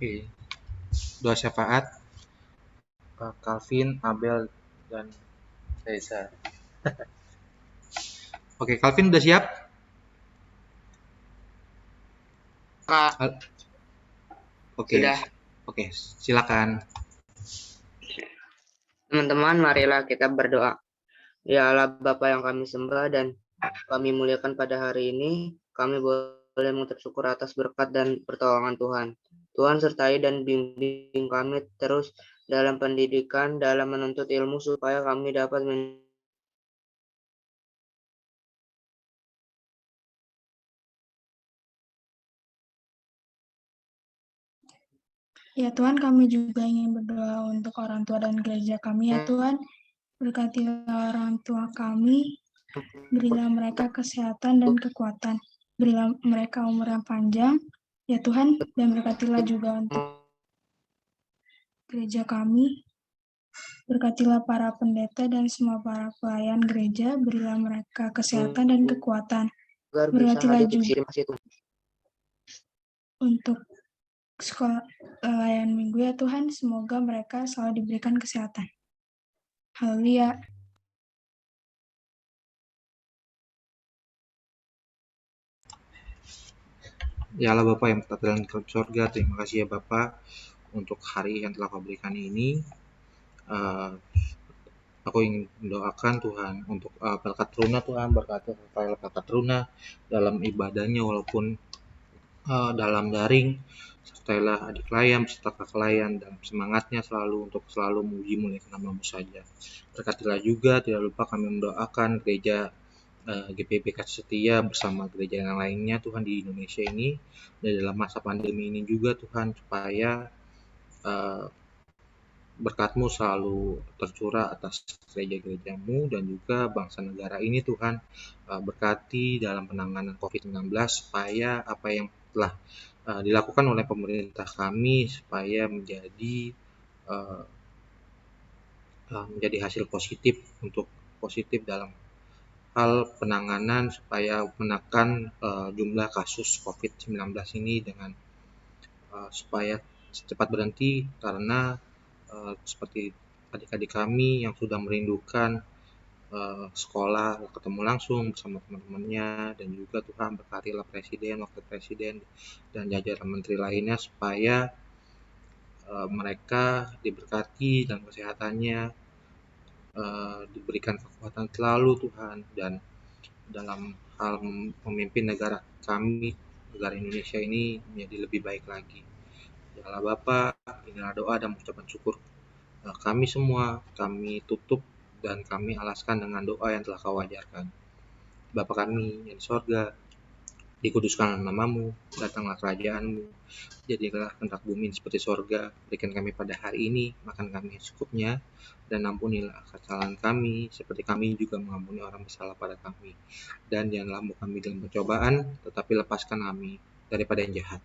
Oke. Doa syafaat Calvin, Abel, dan Reza. Oke, Calvin udah siap? Kak, Oke. sudah. Oke, silakan. Teman-teman, marilah kita berdoa. Ya Allah Bapa yang kami sembah dan kami muliakan pada hari ini, kami boleh mengucap syukur atas berkat dan pertolongan Tuhan. Tuhan sertai dan bimbing kami terus dalam pendidikan, dalam menuntut ilmu supaya kami dapat Ya Tuhan, kami juga ingin berdoa untuk orang tua dan gereja kami. Ya Tuhan, berkatilah orang tua kami, berilah mereka kesehatan dan kekuatan, berilah mereka umur yang panjang. Ya Tuhan, dan berkatilah juga untuk gereja kami, berkatilah para pendeta dan semua para pelayan gereja, berilah mereka kesehatan dan kekuatan. agar bisa Berkatilah hadir di juga sini masih Tuhan. untuk sekolah layan minggu ya Tuhan, semoga mereka selalu diberikan kesehatan. Haleluya. Ya Allah Bapa yang berada dalam surga, terima kasih ya Bapa untuk hari yang telah Kau berikan ini. Aku ingin mendoakan Tuhan untuk berkat teruna Tuhan, berkati berkat teruna dalam ibadahnya walaupun dalam daring, sertailah adik layan serta kakak layan dalam semangatnya selalu untuk selalu memuji muliakan nama-Mu saja. Berkatilah juga, tidak lupa kami mendoakan gereja GPB Kasih Setia bersama gereja yang lainnya Tuhan di Indonesia ini, dan dalam masa pandemi ini juga Tuhan, supaya berkat-Mu selalu tercurah atas gereja-gereja-Mu dan juga bangsa negara ini Tuhan. Berkati dalam penanganan COVID-19 supaya apa yang telah dilakukan oleh pemerintah kami supaya menjadi hasil positif dalam hal penanganan supaya menekan jumlah kasus COVID-19 ini dengan supaya cepat berhenti, karena seperti adik-adik kami yang sudah merindukan sekolah, ketemu langsung bersama teman-temannya, dan juga Tuhan berkatilah Presiden, Wakil Presiden, dan jajaran menteri lainnya supaya mereka diberkati dan kesehatannya, diberikan kekuatan selalu Tuhan, dan dalam hal memimpin negara kami, negara Indonesia ini menjadi lebih baik lagi. Ya Allah Bapa, inilah doa dan ucapan syukur kami semua, kami tutup dan kami alaskan dengan doa yang telah Kau ajarkan. Bapa kami yang di sorga, dikuduskanlah nama-Mu, datanglah kerajaan-Mu, jadilah kehendak bumi seperti sorga. Berikan kami pada hari ini makan kami secukupnya, dan ampunilah kesalahan kami seperti kami juga mengampuni orang bersalah pada kami. Dan janganlah membawa kami dalam pencobaan, tetapi lepaskan kami daripada yang jahat.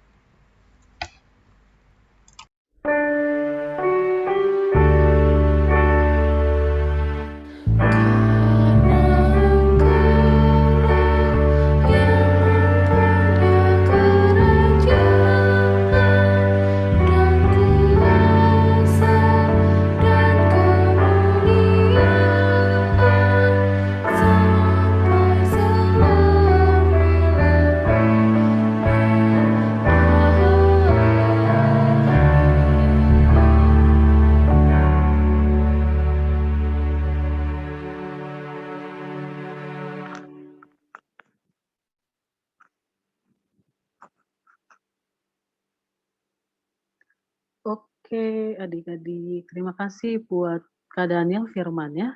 Oke, adik-adik, terima kasih buat Kak Daniel firman-nya.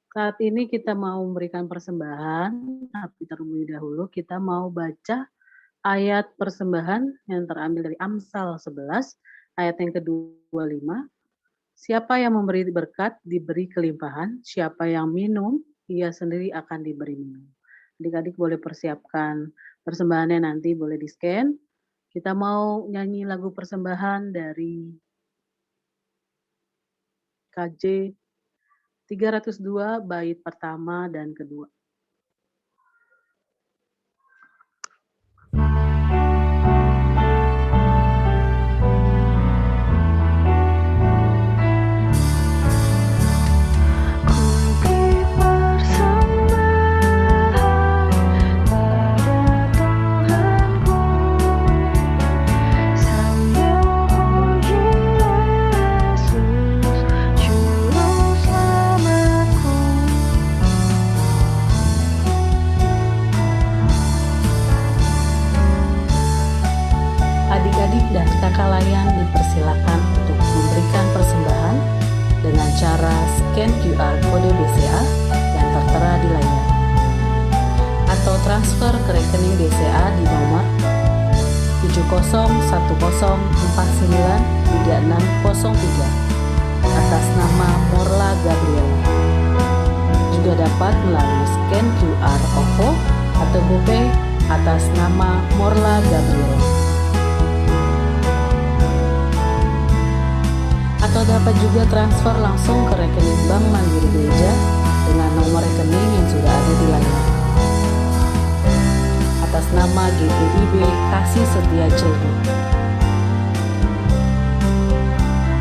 Saat ini kita mau memberikan persembahan, tapi terlebih dahulu kita mau baca ayat persembahan yang terambil dari Amsal 11, ayat yang ke-25. Siapa yang memberi berkat diberi kelimpahan, siapa yang minum, ia sendiri akan diberi minum. Adik-adik boleh persiapkan persembahannya, nanti boleh di-scan. Kita mau nyanyi lagu persembahan dari KJ 302 bait pertama dan kedua. layan dipersilakan untuk memberikan persembahan dengan cara scan QR kode BCA yang tertera di layar atau transfer ke rekening BCA di nomor 7010493603 atas nama Morla Gabriela. Juga dapat melalui scan QR OVO atau GoPay atas nama Morla Gabriela. Atau dapat juga transfer langsung ke rekening Bank Mandiri Gereja dengan nomor rekening yang sudah ada di layar atas nama GPIB Kasih Setia Ciledug.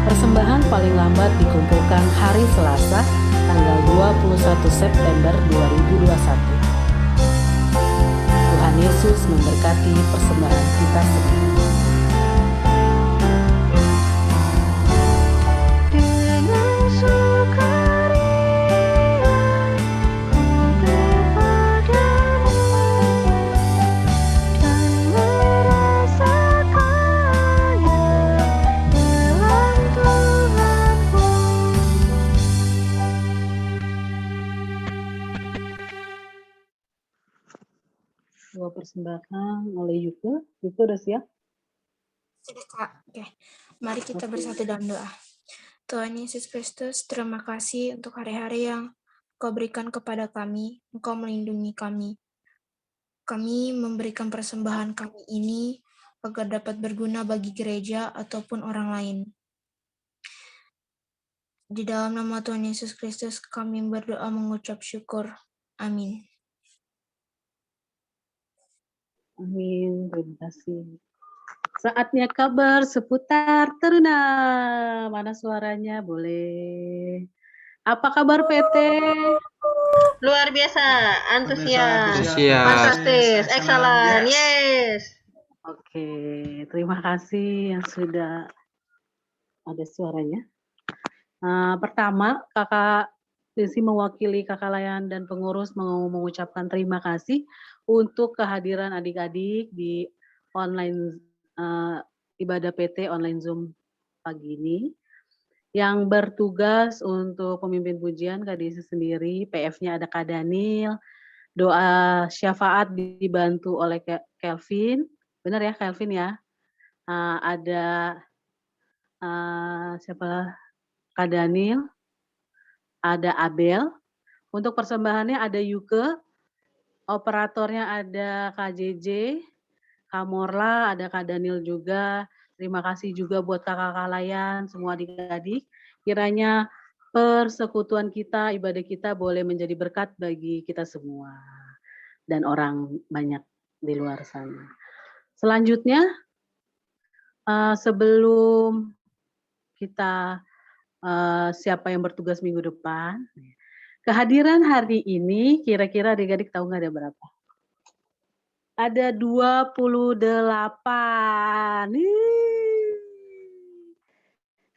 Persembahan paling lambat dikumpulkan hari Selasa, tanggal 21 September 2021. Tuhan Yesus memberkati persembahan kita semua. Dua persembahan oleh Yuke. Yuke udah siap? Sudah, Kak. Oke, mari kita bersatu dalam doa. Tuhan Yesus Kristus, terima kasih untuk hari-hari yang Kau berikan kepada kami. Engkau melindungi kami. Kami memberikan persembahan kami ini agar dapat berguna bagi gereja ataupun orang lain. Di dalam nama Tuhan Yesus Kristus, kami berdoa mengucap syukur. Amin. Amin, terima kasih. Saatnya kabar seputar Teruna. Mana suaranya? Boleh. Apa kabar PT? Luar biasa, antusias, Antusias. fantastis, excellent, yes. Oke, terima kasih yang sudah ada suaranya. Pertama, Kakak Desi mewakili Kakak Layan dan pengurus mengucapkan terima kasih untuk kehadiran adik-adik di online ibadah PT online Zoom pagi ini. Yang bertugas untuk pemimpin pujian Kak Desi sendiri, PF-nya ada Kak Daniel, doa syafaat dibantu oleh Kelvin, benar ya Kelvin ya? Ada siapa? Kak Daniel, ada Abel. Untuk persembahannya ada Yuke, operatornya ada Kak JJ, Kak Morla, ada Kak Daniel juga. Terima kasih juga buat kakak-kakak Layan, semua adik-adik. Kiranya persekutuan kita, ibadah kita boleh menjadi berkat bagi kita semua. Dan orang banyak di luar sana. Selanjutnya, sebelum kita siapa yang bertugas minggu depan, kehadiran hari ini kira-kira adik-adik tahu nggak ada berapa? Ada 28.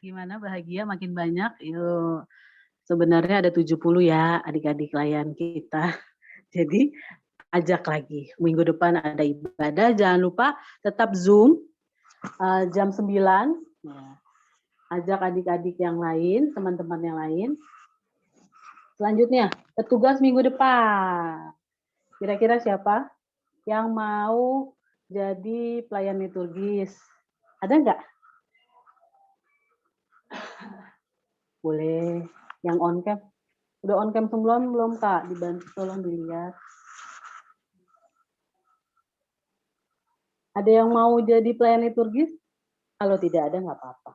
Gimana bahagia makin banyak? Yuk. Sebenarnya ada 70 ya adik-adik Layan kita. Jadi ajak lagi. Minggu depan ada ibadah. Jangan lupa tetap Zoom jam 9. Ya. Ajak adik-adik yang lain, teman-teman yang lain. Selanjutnya, petugas minggu depan. Kira-kira siapa yang mau jadi pelayan liturgis? Ada nggak? Boleh. Yang on cam. Udah on cam belum Kak? Dibantu tolong dilihat. Ada yang mau jadi pelayan liturgis? Kalau tidak ada nggak apa-apa.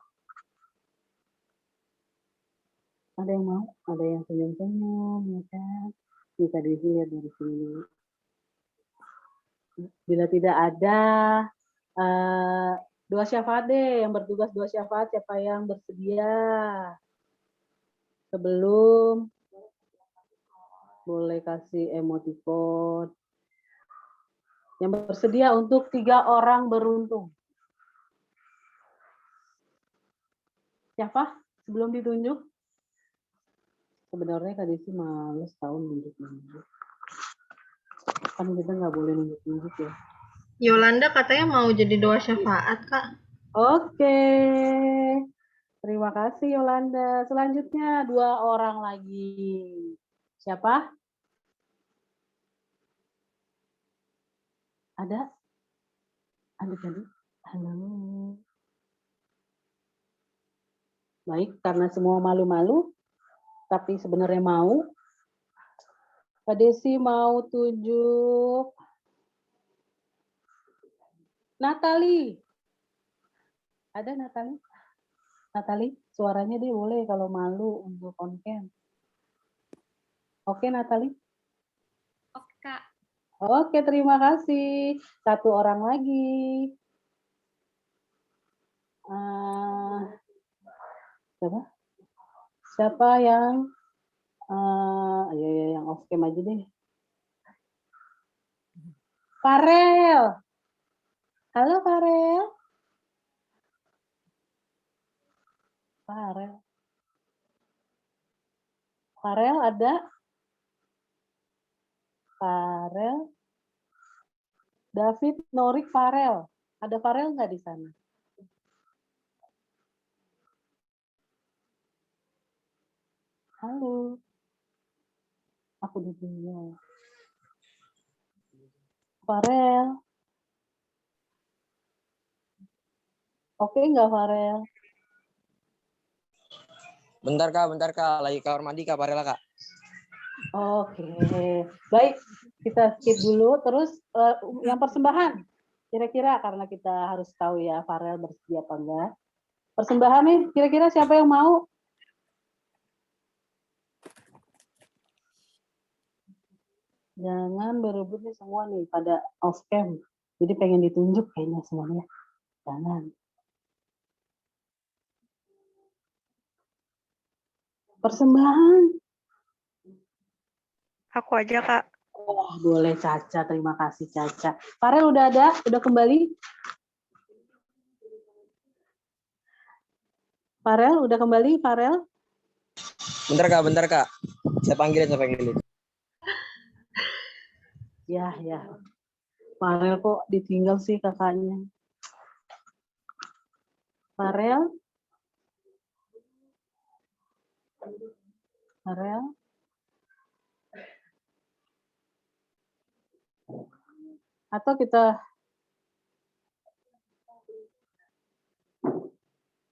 Ada yang mau? Ada yang senyum-senyum, ya kan? Bisa dilihat dari sini. Bila tidak ada, doa syafaat deh, yang bertugas doa syafaat, siapa yang bersedia? Sebelum, boleh kasih emoticon. Yang bersedia untuk 3 orang beruntung. Siapa? Sebelum ditunjuk? Sebenarnya Kak Desi males tahu nunjuk-nunjuk. Kan kita nggak boleh nunjuk-nunjuk ya. Yolanda katanya mau jadi doa syafaat, Kak. Oke. Terima kasih Yolanda. Selanjutnya 2 orang lagi. Siapa? Ada? Adik-adik? Halo. Baik, karena semua malu-malu, tapi sebenarnya mau. Kak Desi mau tunjuk. Natali. Ada Natali? Natali, suaranya dia boleh kalau malu untuk on cam. Oke, Natali? Oke, Kak. Oke, terima kasih. 1 orang lagi. Siapa? Siapa yang yang off cam aja deh. Farel. Halo Farel. Farel. Farel ada? Farel. David, Norik, Farel. Ada Farel nggak di sana? Halo. Aku ditinggal. Farel. Oke nggak Farel? Bentar Kak, lagi kamar mandi Kak, Farel Kak. Oke, baik, kita skip dulu. Terus yang persembahan, kira-kira karena kita harus tahu ya Farel bersedia apa enggak. Persembahan nih, kira-kira siapa yang mau? Jangan berebut nih semua nih pada off cam. Jadi pengen ditunjuk kayaknya semuanya. Jangan. Persembahan. Aku aja, Kak. Oh, boleh Caca. Terima kasih Caca. Farel udah ada? Udah kembali? Farel udah kembali? Farel? Bentar Kak. Saya panggilin. Ya. Farel kok ditinggal sih kakaknya. Farel? Atau kita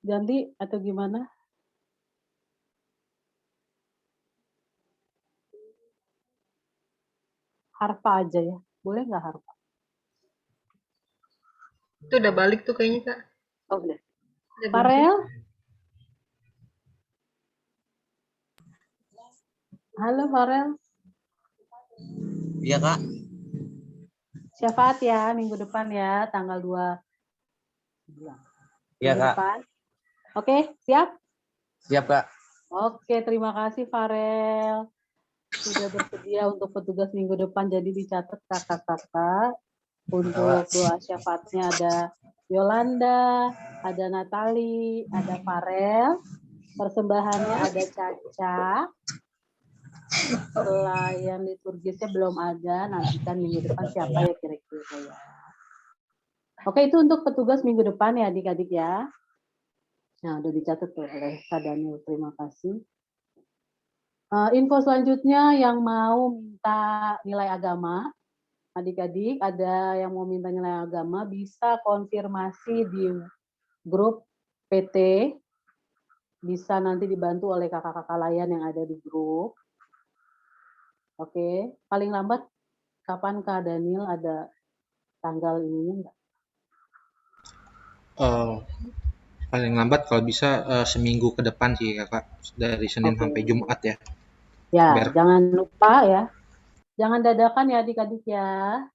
ganti atau gimana? Harpa aja ya. Boleh nggak Harpa? Itu udah balik tuh kayaknya, Kak. Oh, udah. Udah Farel? Halo Farel. Iya Kak. Syafaat ya minggu depan ya, tanggal 2. Iya Kak. Depan. Oke, siap? Siap Kak. Oke, terima kasih Farel. Sudah bersedia untuk petugas minggu depan, jadi dicatat kakak-kakak. Untuk doa syafaatnya ada Yolanda, ada Natali, ada Farel. Persembahannya ada Caca. Pelayan liturgisnya belum ada, nantikan minggu depan siapa ya kira-kira ya. Oke, itu untuk petugas minggu depan ya adik-adik ya. Nah, udah dicatat oleh Kak Daniel, terima kasih. Info selanjutnya yang mau minta nilai agama, adik-adik ada yang mau minta nilai agama bisa konfirmasi di grup PT, bisa nanti dibantu oleh kakak-kakak layan yang ada di grup. Oke, paling lambat kapan Kak Daniel ada tanggal ininya enggak? Paling lambat kalau bisa seminggu ke depan sih kakak, dari Senin sampai Jumat ya. Ya, jangan lupa ya. Jangan dadakan ya adik-adik ya.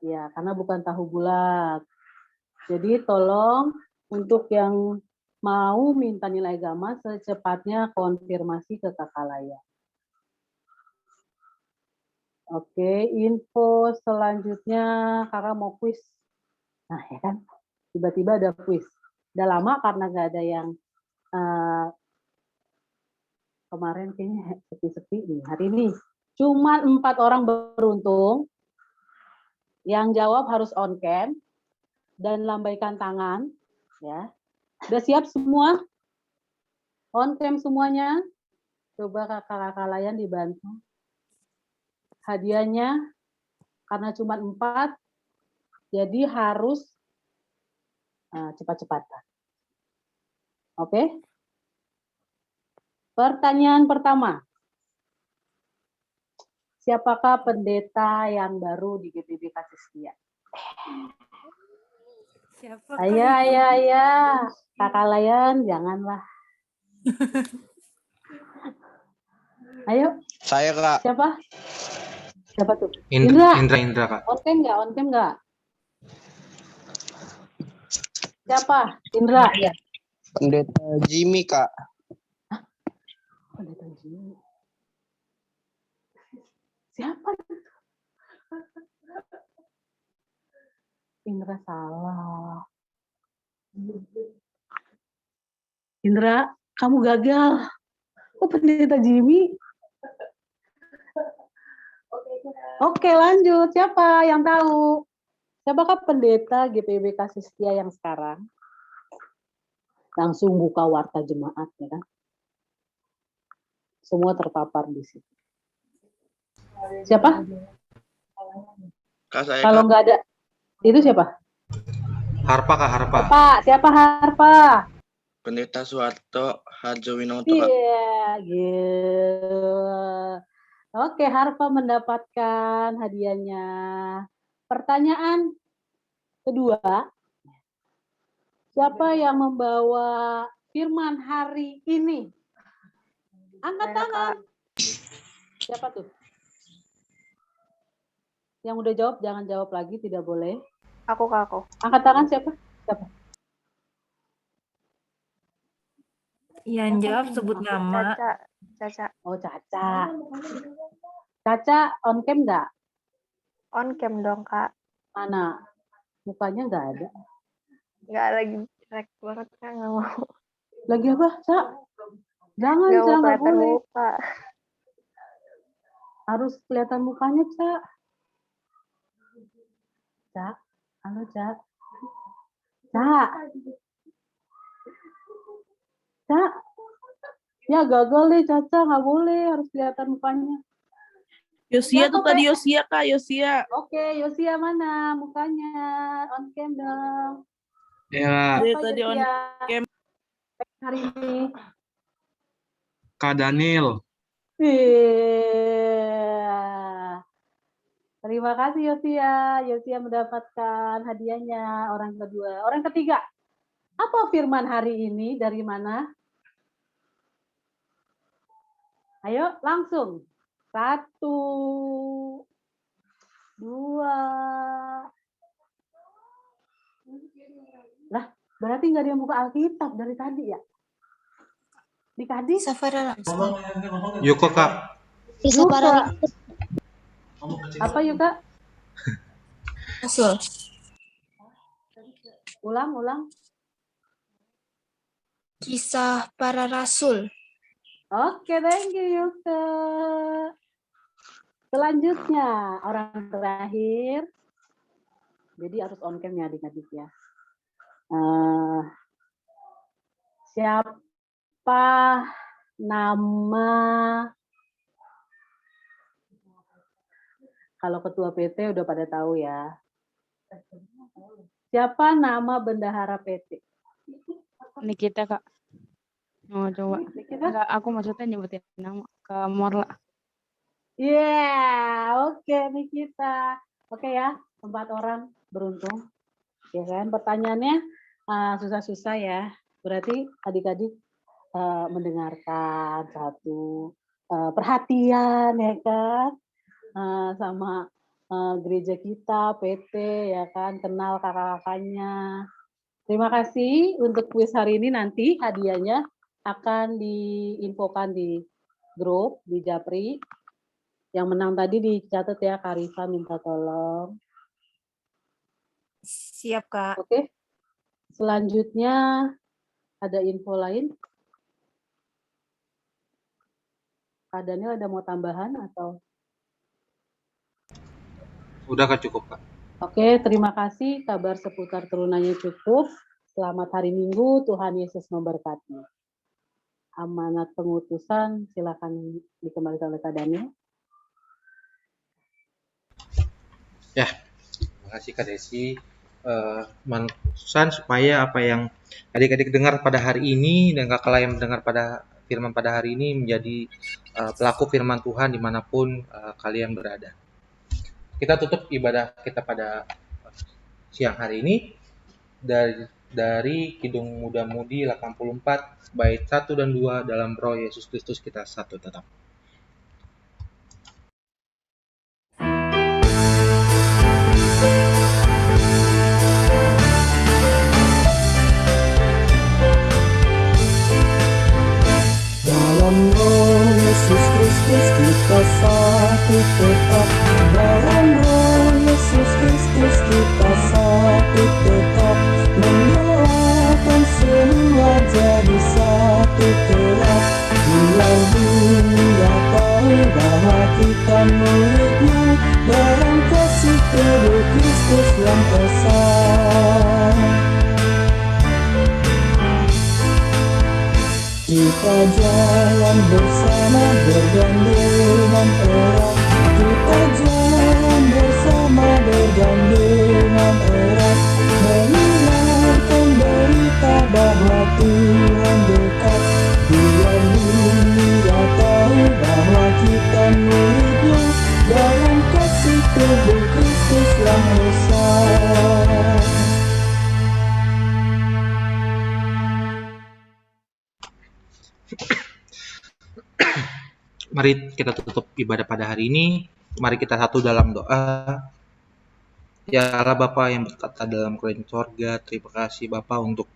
Ya, karena bukan tahu bulat. Jadi tolong untuk yang mau minta nilai agama secepatnya konfirmasi ke kakak layan. Oke, info selanjutnya kakak mau kuis. Nah ya kan, tiba-tiba ada kuis. Udah lama karena nggak ada yang kemarin kayaknya sepi-sepi nih. Hari ini cuma 4 orang beruntung yang jawab harus on cam. dan lambaikan tangan. Ya. Udah siap semua? On cam semuanya? Coba kakak-kakak layan dibantu. Hadiahnya karena cuma 4, jadi harus cepat-cepatan. Oke? Pertanyaan pertama. Siapakah pendeta yang baru di GPB Kasih Setia? Ayah. Kakak layan, janganlah. Ayo. Saya, Kak. Siapa? Siapa tuh? Indra, Kak. On cam nggak? Siapa? Indra. Ya. Pendeta Jimmy, Kak. Pendeta Jimmy. Siapa? Indra salah. Indra, kamu gagal. Oh, pendeta Jimmy. Oke, lanjut. Siapa yang tahu? Siapakah pendeta GPB Kasih Setia yang sekarang? Langsung buka warta jemaat, ya kan? Semua terpapar di situ. Siapa? Kak, saya, Kalau nggak ada, itu siapa? Harpa, Kak, Harpa. Siapa Harpa? Pendeta Suharto Hadjowinoto, Kak. Iya. Oke, Harpa mendapatkan hadiahnya. Pertanyaan kedua. Siapa yang membawa firman hari ini? Angkat tangan. Siapa tuh? Yang udah jawab, jangan jawab lagi, tidak boleh. Aku, Kak, aku. Angkat tangan siapa? Yang jawab sebut nama. Caca. Oh, Caca. Caca on cam nggak? On cam dong, Kak. Mana? Mukanya nggak ada. Nggak lagi jelek banget, Kak. Nggak mau. Lagi apa, Cak? Jangan, Nggak mau Cak, nggak kelihatan boleh. muka. Harus kelihatan mukanya, Cak. Cak, halo, Cak. Cak. Cak. Ya, gagal deh, Caca. Nggak boleh, harus kelihatan mukanya. Yosia tuh tadi Yosia, Kak, Yosia. Oke, Yosia mana mukanya? On cam dong. Ya, Dia Siapa tadi on Yosia cam. hari ini? Kak Daniel. Iya. Terima kasih Yosia. Yosia mendapatkan hadiahnya. Orang kedua. Orang ketiga. Apa firman hari ini? Dari mana? Ayo langsung. 1, 2. Lah, berarti nggak ada yang buka Alkitab dari tadi ya? Di Kadis? Yuko, Kak. Yuka. Apa Yuka? Rasul. Ulang. Kisah para Rasul. Oke, thank you Yuka. Selanjutnya, orang terakhir. Jadi harus on cam ya adik-adik ya. Siapa nama, kalau ketua PT udah pada tahu ya. Siapa nama bendahara PT? Nikita, Kak. Mau coba. Enggak, aku maksudnya nyebutin nama ke Morla. Oke Nikita. Oke ya, 4 orang beruntung. Ya kan, pertanyaannya susah-susah ya. Berarti adik-adik mendengarkan satu, perhatian ya kan, sama gereja kita, PT ya kan, kenal kakak-kakaknya. Terima kasih untuk kuis hari ini. Nanti hadiahnya akan diinfokan di grup di Japri. Yang menang tadi dicatat ya, Karifa minta tolong. Siap, Kak. Oke. Selanjutnya ada info lain? Kak Daniel ada mau tambahan atau? Udah, Kak, cukup, Kak. Oke, terima kasih. Kabar seputar turunannya cukup. Selamat hari Minggu, Tuhan Yesus memberkati. Amanat pengutusan, silakan dikembalikan oleh Kak Daniel. Ya, terima kasih Kak Desi. Pesan supaya apa yang adik-adik dengar pada hari ini dan kakak lain mendengar pada firman pada hari ini menjadi pelaku firman Tuhan dimanapun kalian berada. Kita tutup ibadah kita pada siang hari ini dari Kidung Muda Mudi 84 bait 1 dan 2 dalam Roh Yesus Kristus kita satu tetap. Dalam Roh Yesus Kristus kita satu tetap. Dalam Roh Yesus Kristus kita satu tetap. Mendoakan semua jadi satu kelak. Biar dunia tahu bahwa kita murid-Nya dalam kasih tubuh Kristus yang esa. Kita jalan bersama bergandengan erat. Kita jalan bersama bergandengan erat. Mengingatkan berita bahwa Tuhan dekat. Biar dunia tahu bahwa kita murid-Nya dalam kasih tubuh Kristus yang esa. Mari kita tutup ibadah pada hari ini. Mari kita satu dalam doa. Ya Allah Bapa yang berkata dalam kerajaan sorga, terima kasih Bapa untuk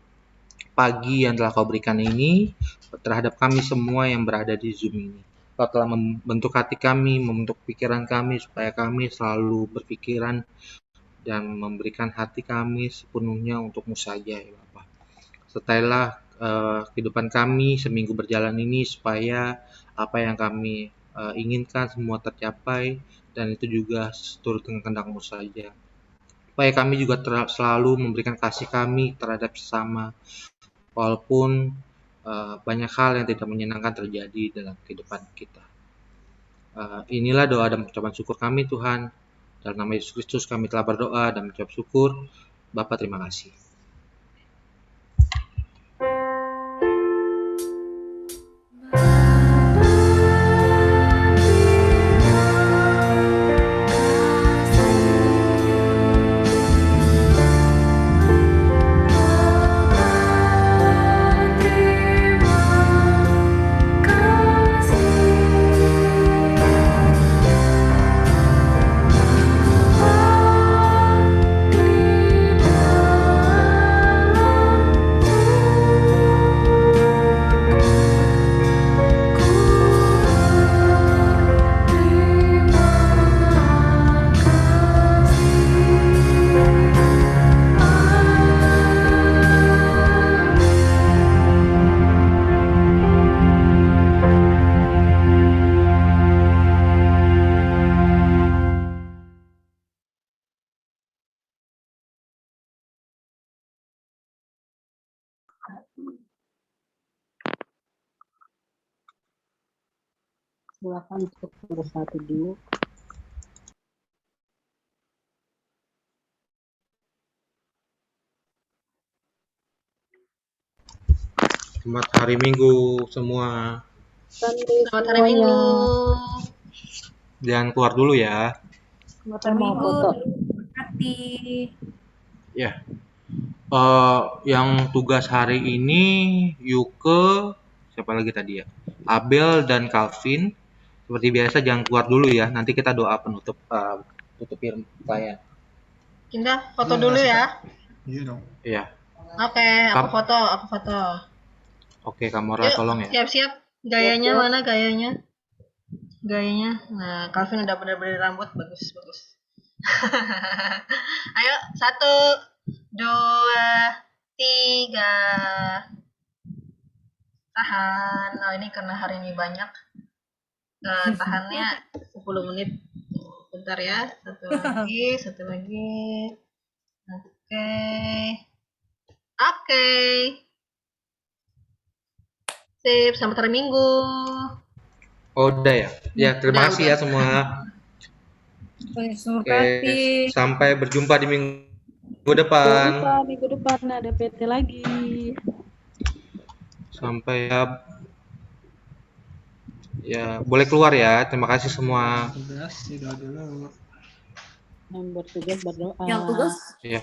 pagi yang telah Kau berikan ini terhadap kami semua yang berada di Zoom ini. Kau telah membentuk hati kami, membentuk pikiran kami supaya kami selalu berpikiran dan memberikan hati kami sepenuhnya untukmu saja ya Bapa. Sertailah kehidupan kami seminggu berjalan ini supaya apa yang kami inginkan semua tercapai dan itu juga turut dengan kehendak-Mu saja. Supaya kami juga selalu memberikan kasih kami terhadap sesama walaupun banyak hal yang tidak menyenangkan terjadi dalam kehidupan kita. Inilah doa dan ucapan syukur kami Tuhan. Dalam nama Yesus Kristus kami telah berdoa dan mengucap syukur. Bapa terima kasih. Silakan untuk bersatu dulu. Selamat hari Minggu semua. Selamat hari Minggu. Jangan keluar dulu ya. Saya mau foto. Hati. Ya. Yang tugas hari ini Yuke, siapa lagi tadi ya? Abel dan Calvin. Seperti biasa jangan keluar dulu ya. Nanti kita doa penutup tutupin klien. Kinda foto dulu ya. Iya dong. Iya. Oke, aku foto. Oke, Kamora tolong ya. Siap-siap. Gayanya mana gayanya? Nah, Calvin udah bener-bener rambut bagus. Ayo, 1, 2, 3. Tahan. Oh, ini karena hari ini banyak. Tahannya 10 menit. Bentar ya, satu lagi. Oke. Sip, selamat hari Minggu. Oh, udah ya? Ya, terima Udah, kasih ya semua. Terima Oke, kasih. sampai berjumpa di minggu Jangan depan. lupa minggu depan ada PT lagi. Sampai ya boleh keluar ya. Terima kasih semua. Tugas, tidak dulu. Yang bertugas berdoa. Yang tugas Ya.